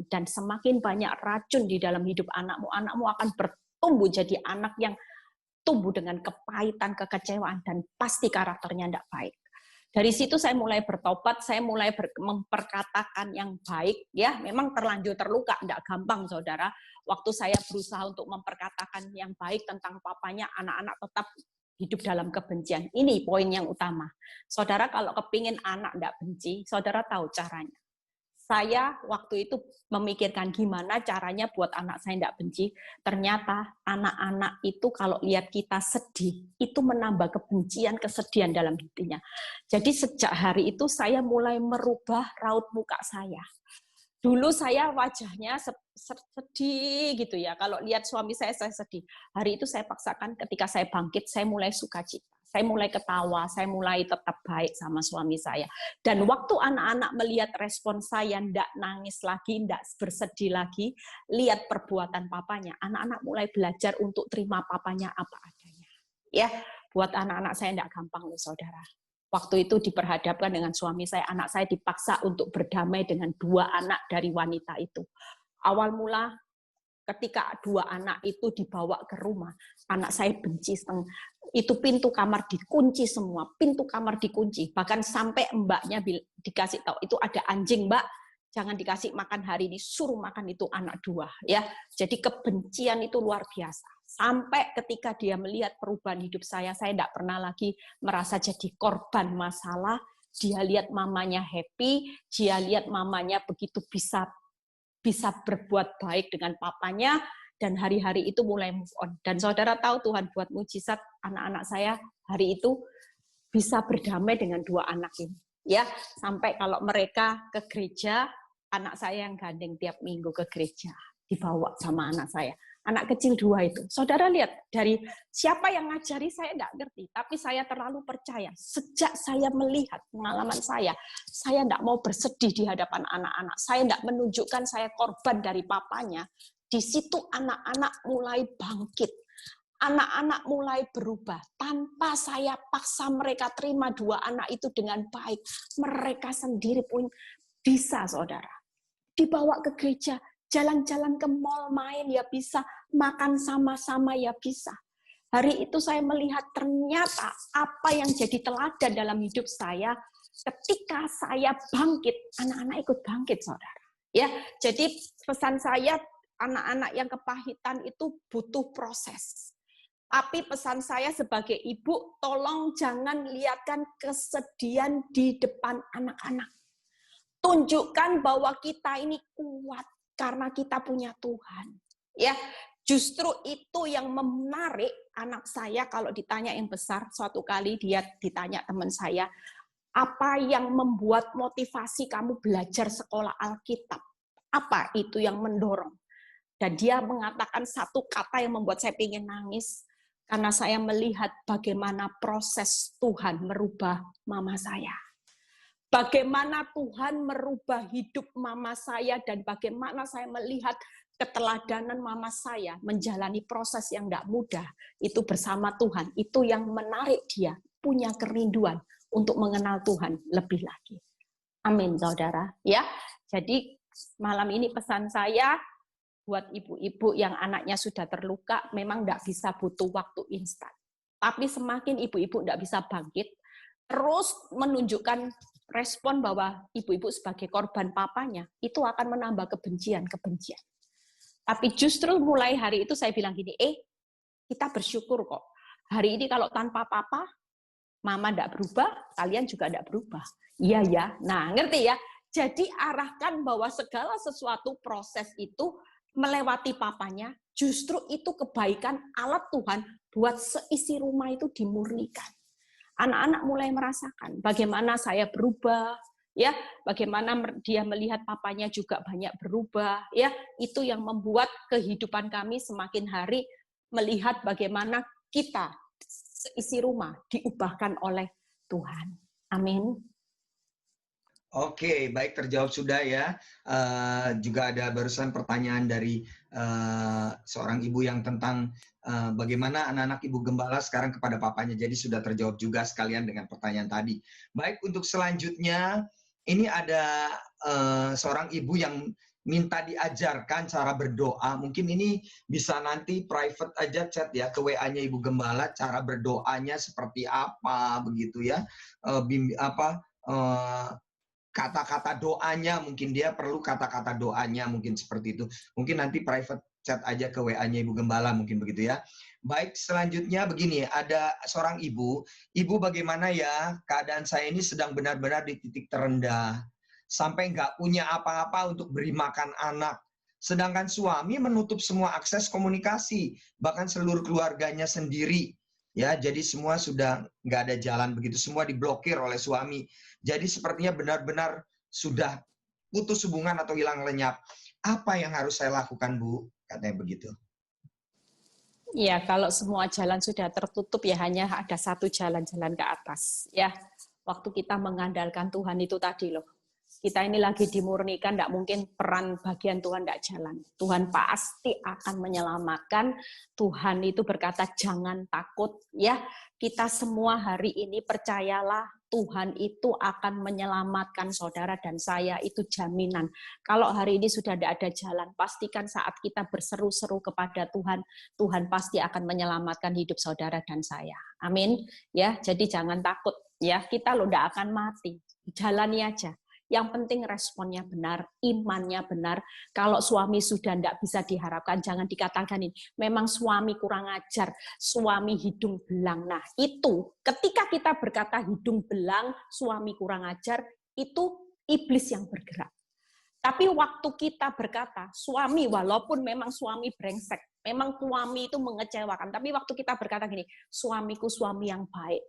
Dan semakin banyak racun di dalam hidup anakmu, anakmu akan bertumbuh jadi anak yang tumbuh dengan kepahitan, kekecewaan, dan pasti karakternya tidak baik. Dari situ saya mulai bertobat, saya mulai memperkatakan yang baik. Ya, memang terlanjur terluka, tidak gampang, saudara. Waktu saya berusaha untuk memperkatakan yang baik tentang papanya, anak-anak tetap hidup dalam kebencian. Ini poin yang utama. Saudara, kalau kepingin anak tidak benci, saudara tahu caranya. Saya waktu itu memikirkan gimana caranya buat anak saya tidak benci. Ternyata anak-anak itu kalau lihat kita sedih, itu menambah kebencian, kesedihan dalam hatinya. Jadi sejak hari itu saya mulai merubah raut muka saya. Dulu saya wajahnya sedih gitu ya. Kalau lihat suami saya sedih. Hari itu saya paksakan ketika saya bangkit, saya mulai sukacita. Saya mulai ketawa, saya mulai tetap baik sama suami saya. Dan waktu anak-anak melihat respon saya, ndak nangis lagi, ndak bersedih lagi, lihat perbuatan papanya, anak-anak mulai belajar untuk terima papanya apa adanya. Ya, buat anak-anak saya ndak gampang loh, saudara. Waktu itu diperhadapkan dengan suami saya, anak saya dipaksa untuk berdamai dengan 2 anak dari wanita itu. Awal mula ketika 2 anak itu dibawa ke rumah, anak saya benci setengah. Itu pintu kamar dikunci semua, pintu kamar dikunci. Bahkan sampai mbaknya dikasih tahu, itu ada anjing, Mbak, jangan dikasih makan hari ini, suruh makan itu anak 2. Ya, jadi kebencian itu luar biasa. Sampai ketika dia melihat perubahan hidup saya tidak pernah lagi merasa jadi korban masalah. Dia lihat mamanya happy, dia lihat mamanya begitu bisa berbuat baik dengan papanya, dan hari-hari itu mulai move on. Dan saudara tahu Tuhan buat mujizat, anak-anak saya hari itu bisa berdamai dengan 2 anak ini. Ya, sampai kalau mereka ke gereja, anak saya yang gandeng tiap minggu ke gereja, dibawa sama anak saya. Anak kecil 2 itu. Saudara lihat, dari siapa yang ngajari saya tidak ngerti, tapi saya terlalu percaya. Sejak saya melihat pengalaman saya tidak mau bersedih di hadapan anak-anak. Saya tidak menunjukkan saya korban dari papanya. Di situ anak-anak mulai bangkit. Anak-anak mulai berubah. Tanpa saya paksa mereka terima 2 anak itu dengan baik. Mereka sendiri pun bisa, saudara. Dibawa ke gereja, jalan-jalan ke mall, main ya bisa, makan sama-sama ya bisa. Hari itu saya melihat ternyata apa yang jadi teladan dalam hidup saya, ketika saya bangkit, anak-anak ikut bangkit, saudara. Ya, jadi pesan saya, anak-anak yang kepahitan itu butuh proses. Tapi pesan saya sebagai ibu, tolong jangan lihatkan kesedihan di depan anak-anak. Tunjukkan bahwa kita ini kuat karena kita punya Tuhan. Ya, justru itu yang menarik anak saya kalau ditanya yang besar. Suatu kali dia ditanya teman saya, apa yang membuat motivasi kamu belajar sekolah Alkitab? Apa itu yang mendorong? Dan dia mengatakan satu kata yang membuat saya ingin nangis. Karena saya melihat bagaimana proses Tuhan merubah mama saya. Bagaimana Tuhan merubah hidup mama saya dan bagaimana saya melihat keteladanan mama saya menjalani proses yang tidak mudah itu bersama Tuhan. Itu yang menarik dia punya kerinduan untuk mengenal Tuhan lebih lagi. Amin, saudara. Ya, jadi malam ini pesan saya buat ibu-ibu yang anaknya sudah terluka, memang tidak bisa butuh waktu instan. Tapi semakin ibu-ibu tidak bisa bangkit, terus menunjukkan respon bahwa ibu-ibu sebagai korban papanya, itu akan menambah kebencian-kebencian. Tapi justru mulai hari itu saya bilang gini, kita bersyukur kok. Hari ini kalau tanpa papa, mama tidak berubah, kalian juga tidak berubah. Iya ya, nah ngerti ya? Jadi arahkan bahwa segala sesuatu proses itu melewati papanya, justru itu kebaikan alat Tuhan buat seisi rumah itu dimurnikan. Anak-anak mulai merasakan bagaimana saya berubah, ya, bagaimana dia melihat papanya juga banyak berubah, ya, itu yang membuat kehidupan kami semakin hari melihat bagaimana kita seisi rumah diubahkan oleh Tuhan. Amin. Oke, baik, terjawab sudah ya. Juga ada barusan pertanyaan dari seorang ibu yang tentang bagaimana anak-anak ibu gembala sekarang kepada papanya. Jadi sudah terjawab juga sekalian dengan pertanyaan tadi. Baik, untuk selanjutnya ini ada seorang ibu yang minta diajarkan cara berdoa. Mungkin ini bisa nanti private aja chat ya ke WA-nya Ibu Gembala, cara berdoanya seperti apa begitu ya. Kata-kata doanya, mungkin dia perlu kata-kata doanya, mungkin seperti itu. Mungkin nanti private chat aja ke WA-nya Ibu Gembala, mungkin begitu ya. Baik, selanjutnya begini, ada seorang ibu bagaimana ya, keadaan saya ini sedang benar-benar di titik terendah, sampai nggak punya apa-apa untuk beri makan anak. Sedangkan suami menutup semua akses komunikasi, bahkan seluruh keluarganya sendiri. Ya, jadi semua sudah nggak ada jalan begitu, semua diblokir oleh suami. Jadi sepertinya benar-benar sudah putus hubungan atau hilang lenyap. Apa yang harus saya lakukan, Bu? Katanya begitu. Ya, kalau semua jalan sudah tertutup ya hanya ada satu jalan-jalan ke atas. Ya, waktu kita mengandalkan Tuhan itu tadi loh. Kita ini lagi dimurnikan, tidak mungkin peran bagian Tuhan tidak jalan. Tuhan pasti akan menyelamatkan. Tuhan itu berkata jangan takut. Ya, kita semua hari ini percayalah Tuhan itu akan menyelamatkan saudara dan saya, itu jaminan. Kalau hari ini sudah tidak ada jalan, pastikan saat kita berseru-seru kepada Tuhan, Tuhan pasti akan menyelamatkan hidup saudara dan saya. Amin. Ya, jadi jangan takut. Ya, kita loh tidak akan mati. Jalani aja. Yang penting responnya benar, imannya benar. Kalau suami sudah tidak bisa diharapkan, jangan dikatakan ini, memang suami kurang ajar, suami hidung belang. Nah itu, ketika kita berkata hidung belang, suami kurang ajar, itu iblis yang bergerak. Tapi waktu kita berkata, suami walaupun memang suami brengsek, memang suami itu mengecewakan, tapi waktu kita berkata gini, suamiku suami yang baik,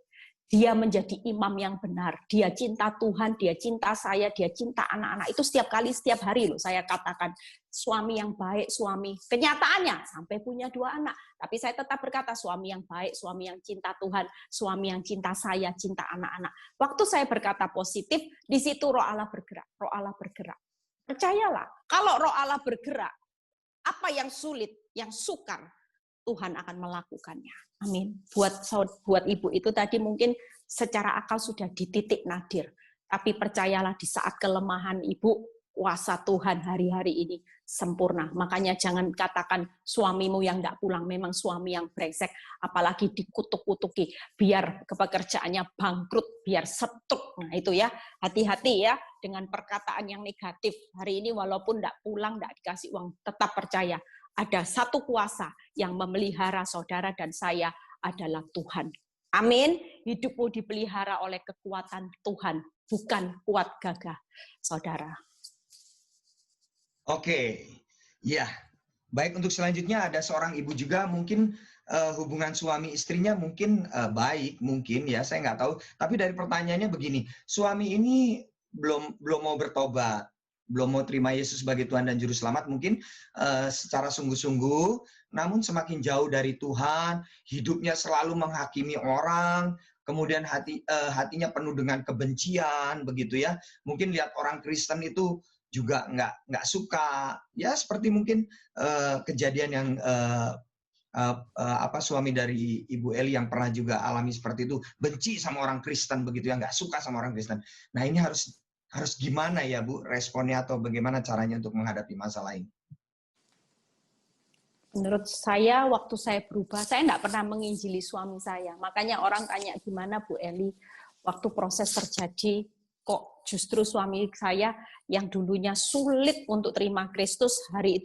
dia menjadi imam yang benar, dia cinta Tuhan, dia cinta saya, dia cinta anak-anak. Itu setiap kali, setiap hari loh saya katakan, suami yang baik, suami. Kenyataannya sampai punya 2 anak. Tapi saya tetap berkata, suami yang baik, suami yang cinta Tuhan, suami yang cinta saya, cinta anak-anak. Waktu saya berkata positif, di situ roh Allah bergerak. Roh Allah bergerak. Percayalah, kalau roh Allah bergerak, apa yang sulit, yang sukar, Tuhan akan melakukannya. Amin. Buat ibu itu tadi mungkin secara akal sudah di titik nadir. Tapi percayalah di saat kelemahan ibu, kuasa Tuhan hari-hari ini sempurna. Makanya jangan katakan suamimu yang tidak pulang, memang suami yang brengsek, apalagi dikutuk-kutuki, biar pekerjaannya bangkrut, biar setruk. Nah itu ya, hati-hati ya dengan perkataan yang negatif. Hari ini walaupun tidak pulang, tidak dikasih uang, tetap percaya. Ada satu kuasa yang memelihara saudara dan saya adalah Tuhan. Amin. Hidupmu dipelihara oleh kekuatan Tuhan, bukan kuat gagah, saudara. Oke, ya. Baik, untuk selanjutnya ada seorang ibu juga, mungkin hubungan suami istrinya mungkin baik, mungkin ya, saya nggak tahu. Tapi dari pertanyaannya begini, suami ini belum mau bertobat, belum mau terima Yesus sebagai Tuhan dan Juru Selamat, mungkin secara sungguh-sungguh, namun semakin jauh dari Tuhan, hidupnya selalu menghakimi orang, kemudian hatinya penuh dengan kebencian, begitu ya. Mungkin lihat orang Kristen itu juga nggak suka, ya seperti mungkin kejadian yang suami dari Ibu Eli yang pernah juga alami seperti itu, benci sama orang Kristen begitu ya, nggak suka sama orang Kristen. Nah ini harus gimana ya Bu responnya, atau bagaimana caranya untuk menghadapi masalah ini? Menurut saya, waktu saya berubah, saya tidak pernah menginjili suami saya. Makanya orang tanya, gimana Bu Eli, waktu proses terjadi, kok justru suami saya yang dulunya sulit untuk terima Kristus, hari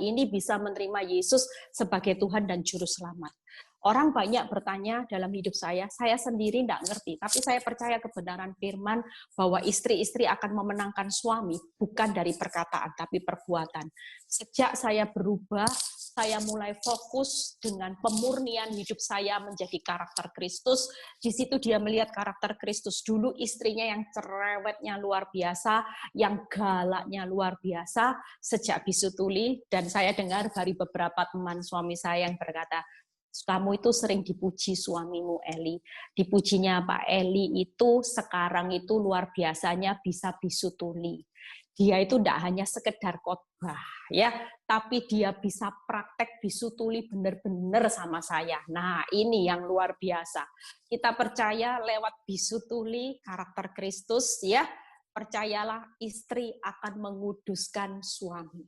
ini bisa menerima Yesus sebagai Tuhan dan Juru Selamat. Orang banyak bertanya dalam hidup saya sendiri tidak ngerti, tapi saya percaya kebenaran firman bahwa istri-istri akan memenangkan suami bukan dari perkataan, tapi perbuatan. Sejak saya berubah, saya mulai fokus dengan pemurnian hidup saya menjadi karakter Kristus. Di situ dia melihat karakter Kristus. Dulu istrinya yang cerewetnya luar biasa, yang galaknya luar biasa, sejak bisu tuli, dan saya dengar dari beberapa teman suami saya yang berkata, kamu itu sering dipuji suamimu Eli. Dipujinya Pak Eli itu sekarang itu luar biasanya bisa bisu tuli. Dia itu tidak hanya sekedar khotbah ya, tapi dia bisa praktek bisu tuli benar-benar sama saya. Nah, ini yang luar biasa. Kita percaya lewat bisu tuli karakter Kristus ya, percayalah istri akan menguduskan suami.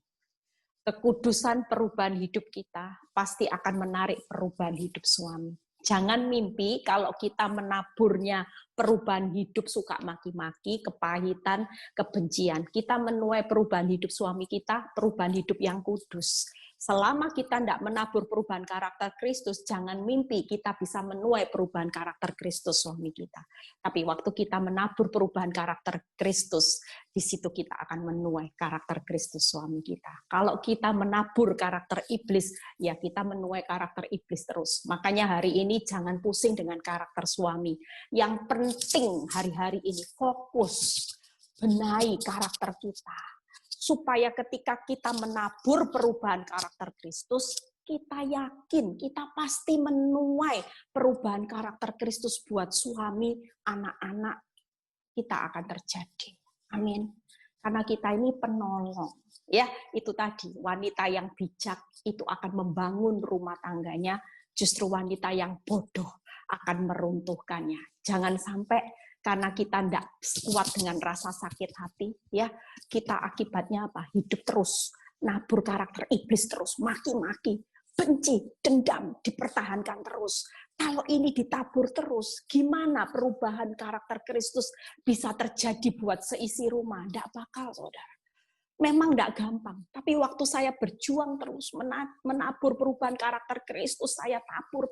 Kekudusan perubahan hidup kita pasti akan menarik perubahan hidup suami. Jangan mimpi kalau kita menaburnya perubahan hidup suka maki-maki, kepahitan, kebencian. Kita menuai perubahan hidup suami kita, perubahan hidup yang kudus. Selama kita tidak menabur perubahan karakter Kristus, jangan mimpi kita bisa menuai perubahan karakter Kristus suami kita. Tapi waktu kita menabur perubahan karakter Kristus, di situ kita akan menuai karakter Kristus suami kita. Kalau kita menabur karakter iblis, ya kita menuai karakter iblis terus. Makanya hari ini jangan pusing dengan karakter suami. Yang penting hari-hari ini fokus benahi karakter kita. Supaya ketika kita menabur perubahan karakter Kristus, kita yakin, kita pasti menuai perubahan karakter Kristus buat suami, anak-anak, kita akan terjadi. Amin. Karena kita ini penolong. Ya, itu tadi, wanita yang bijak itu akan membangun rumah tangganya, justru wanita yang bodoh akan meruntuhkannya. Jangan sampai karena kita tidak kuat dengan rasa sakit hati, ya kita akibatnya apa? Hidup terus, nabur karakter iblis terus, maki-maki, benci, dendam, dipertahankan terus. Kalau ini ditabur terus, gimana perubahan karakter Kristus bisa terjadi buat seisi rumah? Tidak bakal, saudara. Memang tidak gampang, tapi waktu saya berjuang terus menabur perubahan karakter Kristus, saya tabur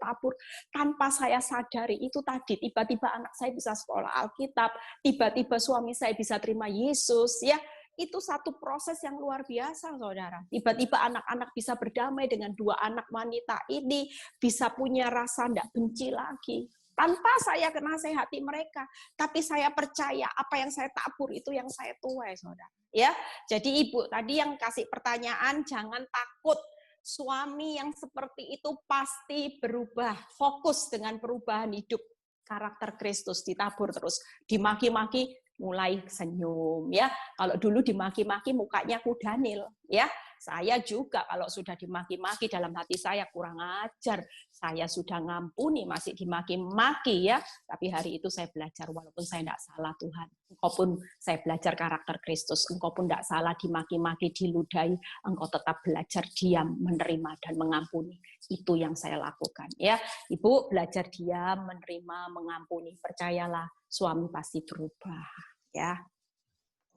tanpa saya sadari itu tadi, tiba-tiba anak saya bisa sekolah Alkitab, tiba-tiba suami saya bisa terima Yesus, ya itu satu proses yang luar biasa, saudara. Tiba-tiba anak-anak bisa berdamai dengan dua anak wanita ini, bisa punya rasa tidak benci lagi. Tanpa saya nasihati mereka, tapi saya percaya apa yang saya tabur itu yang saya tuai, saudara. Ya, jadi ibu tadi yang kasih pertanyaan, jangan takut. Suami yang seperti itu pasti berubah. Fokus dengan perubahan hidup karakter Kristus, ditabur terus, dimaki-maki, mulai senyum ya. Kalau dulu dimaki-maki mukanya kudanil ya. Saya juga kalau sudah dimaki-maki dalam hati saya kurang ajar, saya sudah ngampuni masih dimaki-maki ya. Tapi hari itu saya belajar walaupun saya tidak salah Tuhan. Engkau pun saya belajar karakter Kristus. Engkau pun tidak salah dimaki-maki, diludahi. Engkau tetap belajar diam, menerima dan mengampuni. Itu yang saya lakukan ya. Ibu belajar diam, menerima, mengampuni. Percayalah suami pasti berubah ya.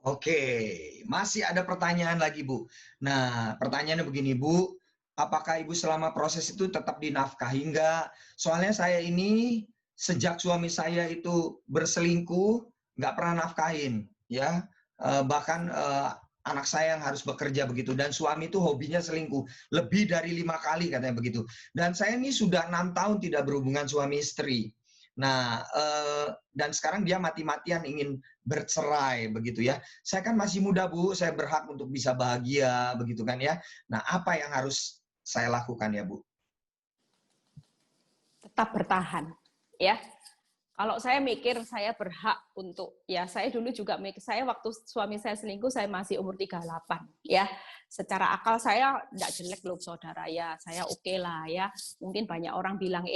Oke, masih ada pertanyaan lagi, Bu. Nah, pertanyaannya begini, Bu. Apakah Ibu selama proses itu tetap dinafkahi enggak? Soalnya saya ini sejak suami saya itu berselingkuh, nggak pernah nafkahin, ya. Bahkan anak saya yang harus bekerja begitu. Dan suami itu hobinya selingkuh. Lebih dari 5 kali katanya begitu. Dan saya ini sudah 6 tahun tidak berhubungan suami istri. Nah, dan sekarang dia mati-matian ingin bercerai begitu ya. Saya kan masih muda, Bu, saya berhak untuk bisa bahagia begitu kan ya. Nah, apa yang harus saya lakukan ya, Bu? Tetap bertahan ya. Kalau saya mikir saya berhak untuk, ya saya dulu juga mikir, saya waktu suami saya selingkuh saya masih umur 38 ya. Secara akal saya enggak jelek loh saudara ya, saya oke lah ya. Mungkin banyak orang bilang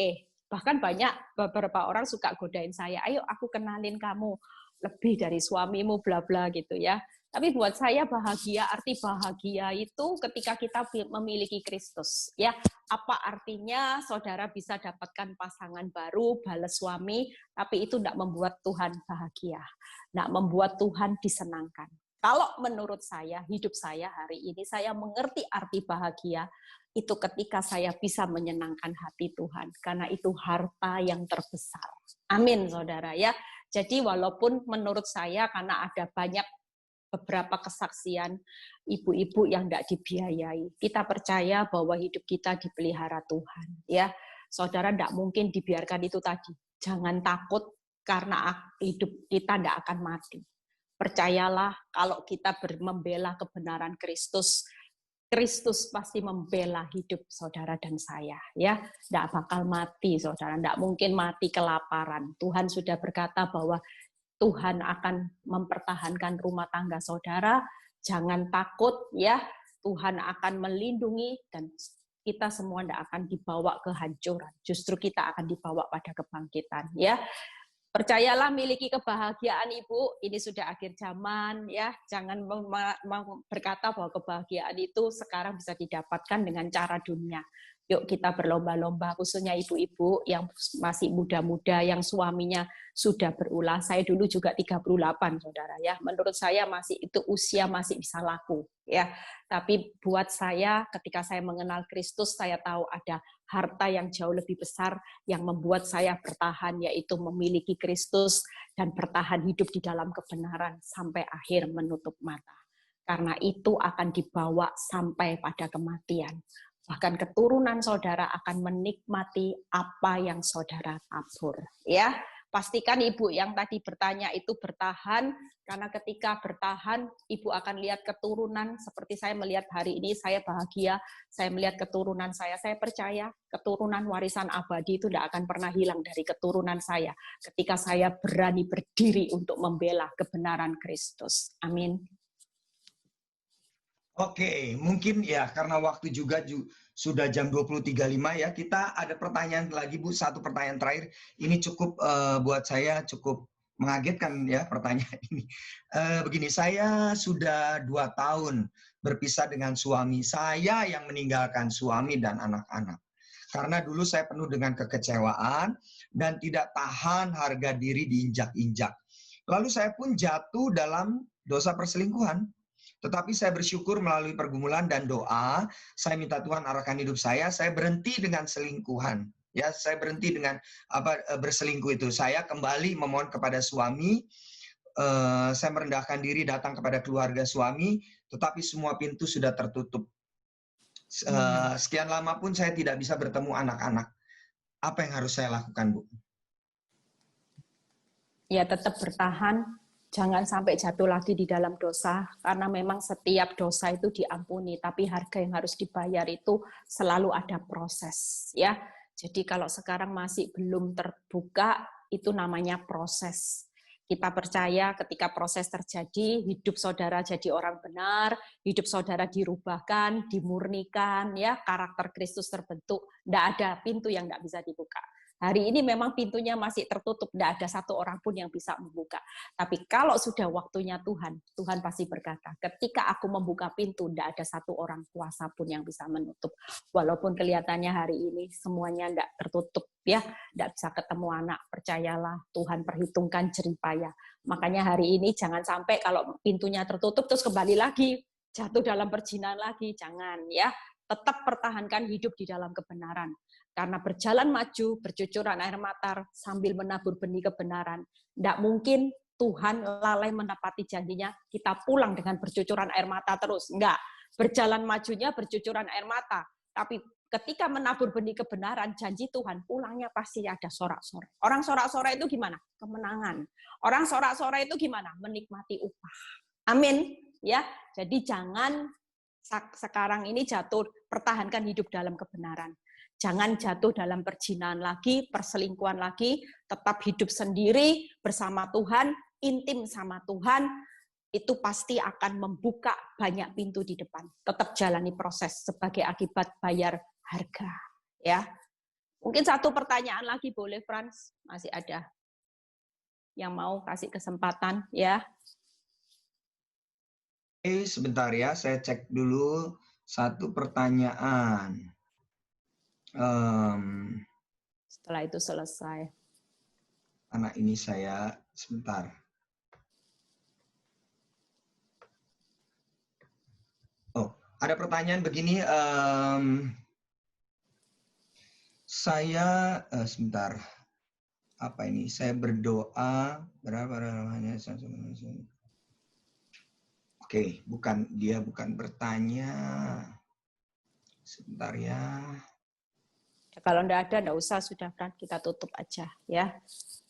bahkan banyak beberapa orang suka godain saya, ayo aku kenalin kamu lebih dari suamimu bla bla gitu ya. Tapi buat saya bahagia, arti bahagia itu ketika kita memiliki Kristus ya. Apa artinya saudara bisa dapatkan pasangan baru, balas suami, tapi itu tidak membuat Tuhan bahagia, tidak membuat Tuhan disenangkan. Kalau menurut saya, hidup saya hari ini, saya mengerti arti bahagia, itu ketika saya bisa menyenangkan hati Tuhan, karena itu harta yang terbesar. Amin, saudara ya. Jadi walaupun menurut saya, karena ada banyak beberapa kesaksian ibu-ibu yang tidak dibiayai. Kita percaya bahwa hidup kita dipelihara Tuhan. Ya, saudara tidak mungkin dibiarkan itu tadi. Jangan takut karena hidup kita tidak akan mati. Percayalah kalau kita membela kebenaran Kristus, Kristus pasti membela hidup saudara dan saya. Ya, tidak bakal mati saudara. Tidak mungkin mati kelaparan. Tuhan sudah berkata bahwa Tuhan akan mempertahankan rumah tangga saudara, jangan takut ya, Tuhan akan melindungi dan kita semua tidak akan dibawa kehancuran, justru kita akan dibawa pada kebangkitan ya. Percayalah miliki kebahagiaan Ibu, ini sudah akhir zaman ya, jangan berkata bahwa kebahagiaan itu sekarang bisa didapatkan dengan cara dunia. Yuk kita berlomba-lomba, khususnya ibu-ibu yang masih muda-muda, yang suaminya sudah berulah. Saya dulu juga 38, saudara ya. Menurut saya masih itu usia masih bisa laku ya. Tapi buat saya ketika saya mengenal Kristus, saya tahu ada harta yang jauh lebih besar yang membuat saya bertahan, yaitu memiliki Kristus dan bertahan hidup di dalam kebenaran sampai akhir menutup mata. Karena itu akan dibawa sampai pada kematian. Bahkan keturunan saudara akan menikmati apa yang saudara tabur. Ya, pastikan ibu yang tadi bertanya itu bertahan, karena ketika bertahan, ibu akan lihat keturunan. Seperti saya melihat hari ini, saya bahagia, saya melihat keturunan saya percaya keturunan warisan abadi itu tidak akan pernah hilang dari keturunan saya, ketika saya berani berdiri untuk membela kebenaran Kristus. Amin. Oke, mungkin ya karena waktu juga sudah jam 20.35 ya. Kita ada pertanyaan lagi, Bu. Satu pertanyaan terakhir. Ini cukup buat saya cukup mengagetkan ya pertanyaan ini. Begini, saya sudah 2 tahun berpisah dengan suami saya yang meninggalkan suami dan anak-anak. Karena dulu saya penuh dengan kekecewaan dan tidak tahan harga diri diinjak-injak. Lalu saya pun jatuh dalam dosa perselingkuhan. Tetapi saya bersyukur melalui pergumulan dan doa, saya minta Tuhan arahkan hidup saya berhenti dengan selingkuhan. Ya, saya berhenti dengan berselingkuh itu. Saya kembali memohon kepada suami, saya merendahkan diri datang kepada keluarga suami, tetapi semua pintu sudah tertutup. Sekian lama pun saya tidak bisa bertemu anak-anak. Apa yang harus saya lakukan, Bu? Ya, tetap bertahan. Jangan sampai jatuh lagi di dalam dosa, karena memang setiap dosa itu diampuni, tapi harga yang harus dibayar itu selalu ada proses. Ya, jadi kalau sekarang masih belum terbuka, itu namanya proses. Kita percaya ketika proses terjadi, hidup saudara jadi orang benar, hidup saudara dirubahkan, dimurnikan, ya karakter Kristus terbentuk. Tidak ada pintu yang tidak bisa dibuka. Hari ini memang pintunya masih tertutup, tidak ada satu orang pun yang bisa membuka. Tapi kalau sudah waktunya Tuhan, Tuhan pasti berkata, ketika aku membuka pintu, tidak ada satu orang kuasa pun yang bisa menutup. Walaupun kelihatannya hari ini semuanya tidak tertutup, ya, tidak bisa ketemu anak, percayalah Tuhan perhitungkan jerih payah. Makanya hari ini jangan sampai kalau pintunya tertutup terus kembali lagi, jatuh dalam perjinan lagi, jangan ya. Tetap pertahankan hidup di dalam kebenaran. Karena berjalan maju, bercucuran air mata sambil menabur benih kebenaran. Tidak mungkin Tuhan lalai menepati janjinya, kita pulang dengan bercucuran air mata terus. Enggak, berjalan majunya bercucuran air mata. Tapi ketika menabur benih kebenaran, janji Tuhan, pulangnya pasti ada sorak-sorai. Orang sorak-sorai itu gimana? Kemenangan. Orang sorak-sorai itu gimana? Menikmati upah. Amin. Ya, jadi jangan sekarang ini jatuh, pertahankan hidup dalam kebenaran. Jangan jatuh dalam perjinahan lagi, perselingkuhan lagi, tetap hidup sendiri bersama Tuhan, intim sama Tuhan, itu pasti akan membuka banyak pintu di depan. Tetap jalani proses sebagai akibat bayar harga. Ya, mungkin satu pertanyaan lagi boleh, Frans? Masih ada yang mau kasih kesempatan, ya? Sebentar ya, saya cek dulu satu pertanyaan. Setelah itu selesai. Anak ini saya sebentar. Oh, ada pertanyaan begini. Saya sebentar. Apa ini? Saya berdoa berapa namanya? Oke, bukan bertanya. Sebentar ya. Kalau enggak ada, enggak usah, sudah kan kita tutup aja ya.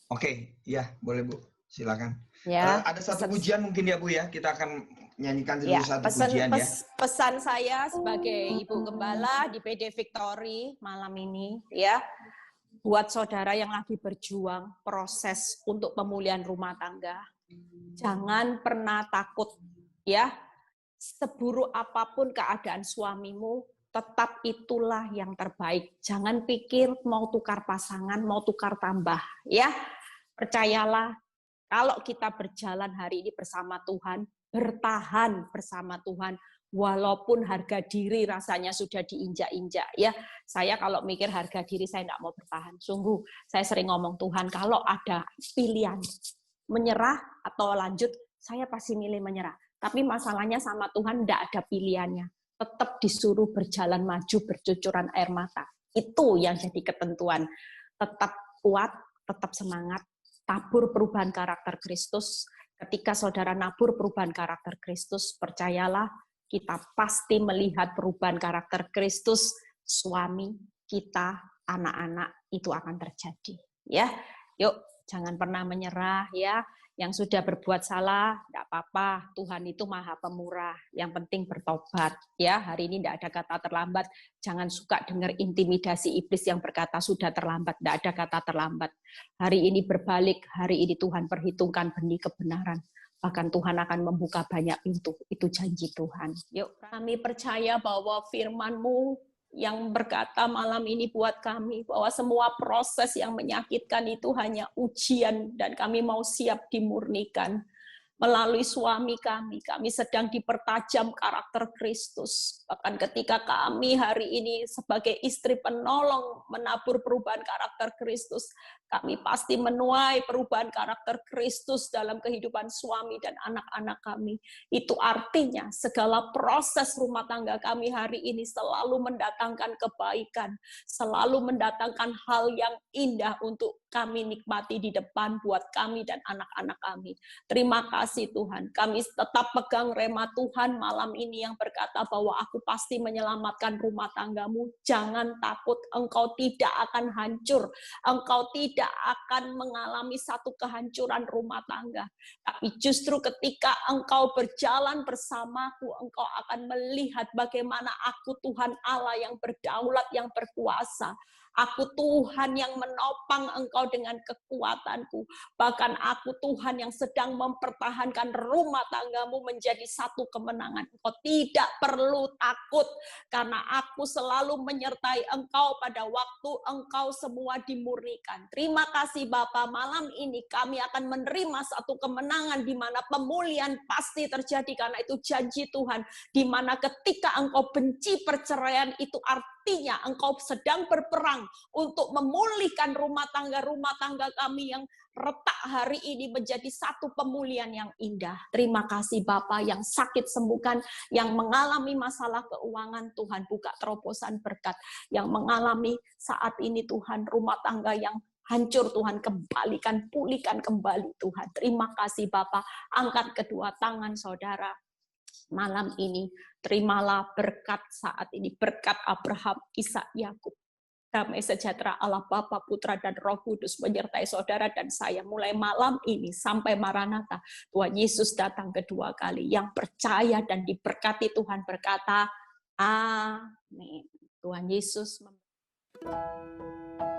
Oke, ya boleh Bu, silakan. Ya, ada satu pujian mungkin ya Bu ya, kita akan nyanyikan dulu ya, satu pujian ya. Pesan saya sebagai Ibu Gembala di PD Victory malam ini ya, buat saudara yang lagi berjuang proses untuk pemulihan rumah tangga, jangan pernah takut ya, seburuk apapun keadaan suamimu, tetap itulah yang terbaik. Jangan pikir mau tukar pasangan, mau tukar tambah. Ya, percayalah, kalau kita berjalan hari ini bersama Tuhan, bertahan bersama Tuhan, walaupun harga diri rasanya sudah diinjak-injak. Ya, saya kalau mikir harga diri saya tidak mau bertahan. Sungguh, saya sering ngomong Tuhan, kalau ada pilihan menyerah atau lanjut, saya pasti milih menyerah. Tapi masalahnya sama Tuhan tidak ada pilihannya. Tetap disuruh berjalan maju, bercucuran air mata. Itu yang jadi ketentuan. Tetap kuat, tetap semangat, tabur perubahan karakter Kristus. Ketika saudara nabur perubahan karakter Kristus, percayalah, kita pasti melihat perubahan karakter Kristus, suami, kita, anak-anak, itu akan terjadi. Ya, yuk, jangan pernah menyerah ya. Yang sudah berbuat salah, tidak apa-apa. Tuhan itu maha pemurah. Yang penting bertobat. Ya, hari ini tidak ada kata terlambat. Jangan suka dengar intimidasi iblis yang berkata sudah terlambat. Tidak ada kata terlambat. Hari ini berbalik. Hari ini Tuhan perhitungkan benih kebenaran. Bahkan Tuhan akan membuka banyak pintu. Itu janji Tuhan. Yuk, kami percaya bahwa firman-Mu yang berkata malam ini buat kami bahwa semua proses yang menyakitkan itu hanya ujian dan kami mau siap dimurnikan. Melalui suami kami sedang dipertajam karakter Kristus. Bahkan ketika kami hari ini sebagai istri penolong menabur perubahan karakter Kristus, kami pasti menuai perubahan karakter Kristus dalam kehidupan suami dan anak-anak kami. Itu artinya segala proses rumah tangga kami hari ini selalu mendatangkan kebaikan, selalu mendatangkan hal yang indah untuk kami nikmati di depan buat kami dan anak-anak kami. Terima kasih Tuhan. Kami tetap pegang rema Tuhan malam ini yang berkata bahwa aku pasti menyelamatkan rumah tanggamu. Jangan takut, engkau tidak akan hancur. Engkau tidak akan mengalami satu kehancuran rumah tangga. Tapi justru ketika engkau berjalan bersamaku, engkau akan melihat bagaimana aku Tuhan Allah yang berdaulat, yang berkuasa. Aku Tuhan yang menopang engkau dengan kekuatanku. Bahkan aku Tuhan yang sedang mempertahankan rumah tanggamu menjadi satu kemenangan. Engkau tidak perlu takut karena aku selalu menyertai engkau pada waktu engkau semua dimurnikan. Terima kasih Bapa, malam ini kami akan menerima satu kemenangan di mana pemulihan pasti terjadi karena itu janji Tuhan. Di mana ketika engkau benci perceraian itu artinya engkau sedang berperang untuk memulihkan rumah tangga kami yang retak hari ini menjadi satu pemulihan yang indah. Terima kasih Bapa, yang sakit sembuhkan, yang mengalami masalah keuangan Tuhan buka terobosan berkat, yang mengalami saat ini Tuhan rumah tangga yang hancur Tuhan kembalikan, pulihkan kembali Tuhan. Terima kasih Bapa, angkat kedua tangan saudara. Malam ini terimalah berkat saat ini, berkat Abraham, Ishak, Yakub. Damai sejahtera Allah Bapa, Putra, dan Roh Kudus menyertai saudara dan saya mulai malam ini sampai Maranatha. Tuhan Yesus datang kedua kali. Yang percaya dan diberkati Tuhan berkata, amin. Tuhan Yesus memberkati.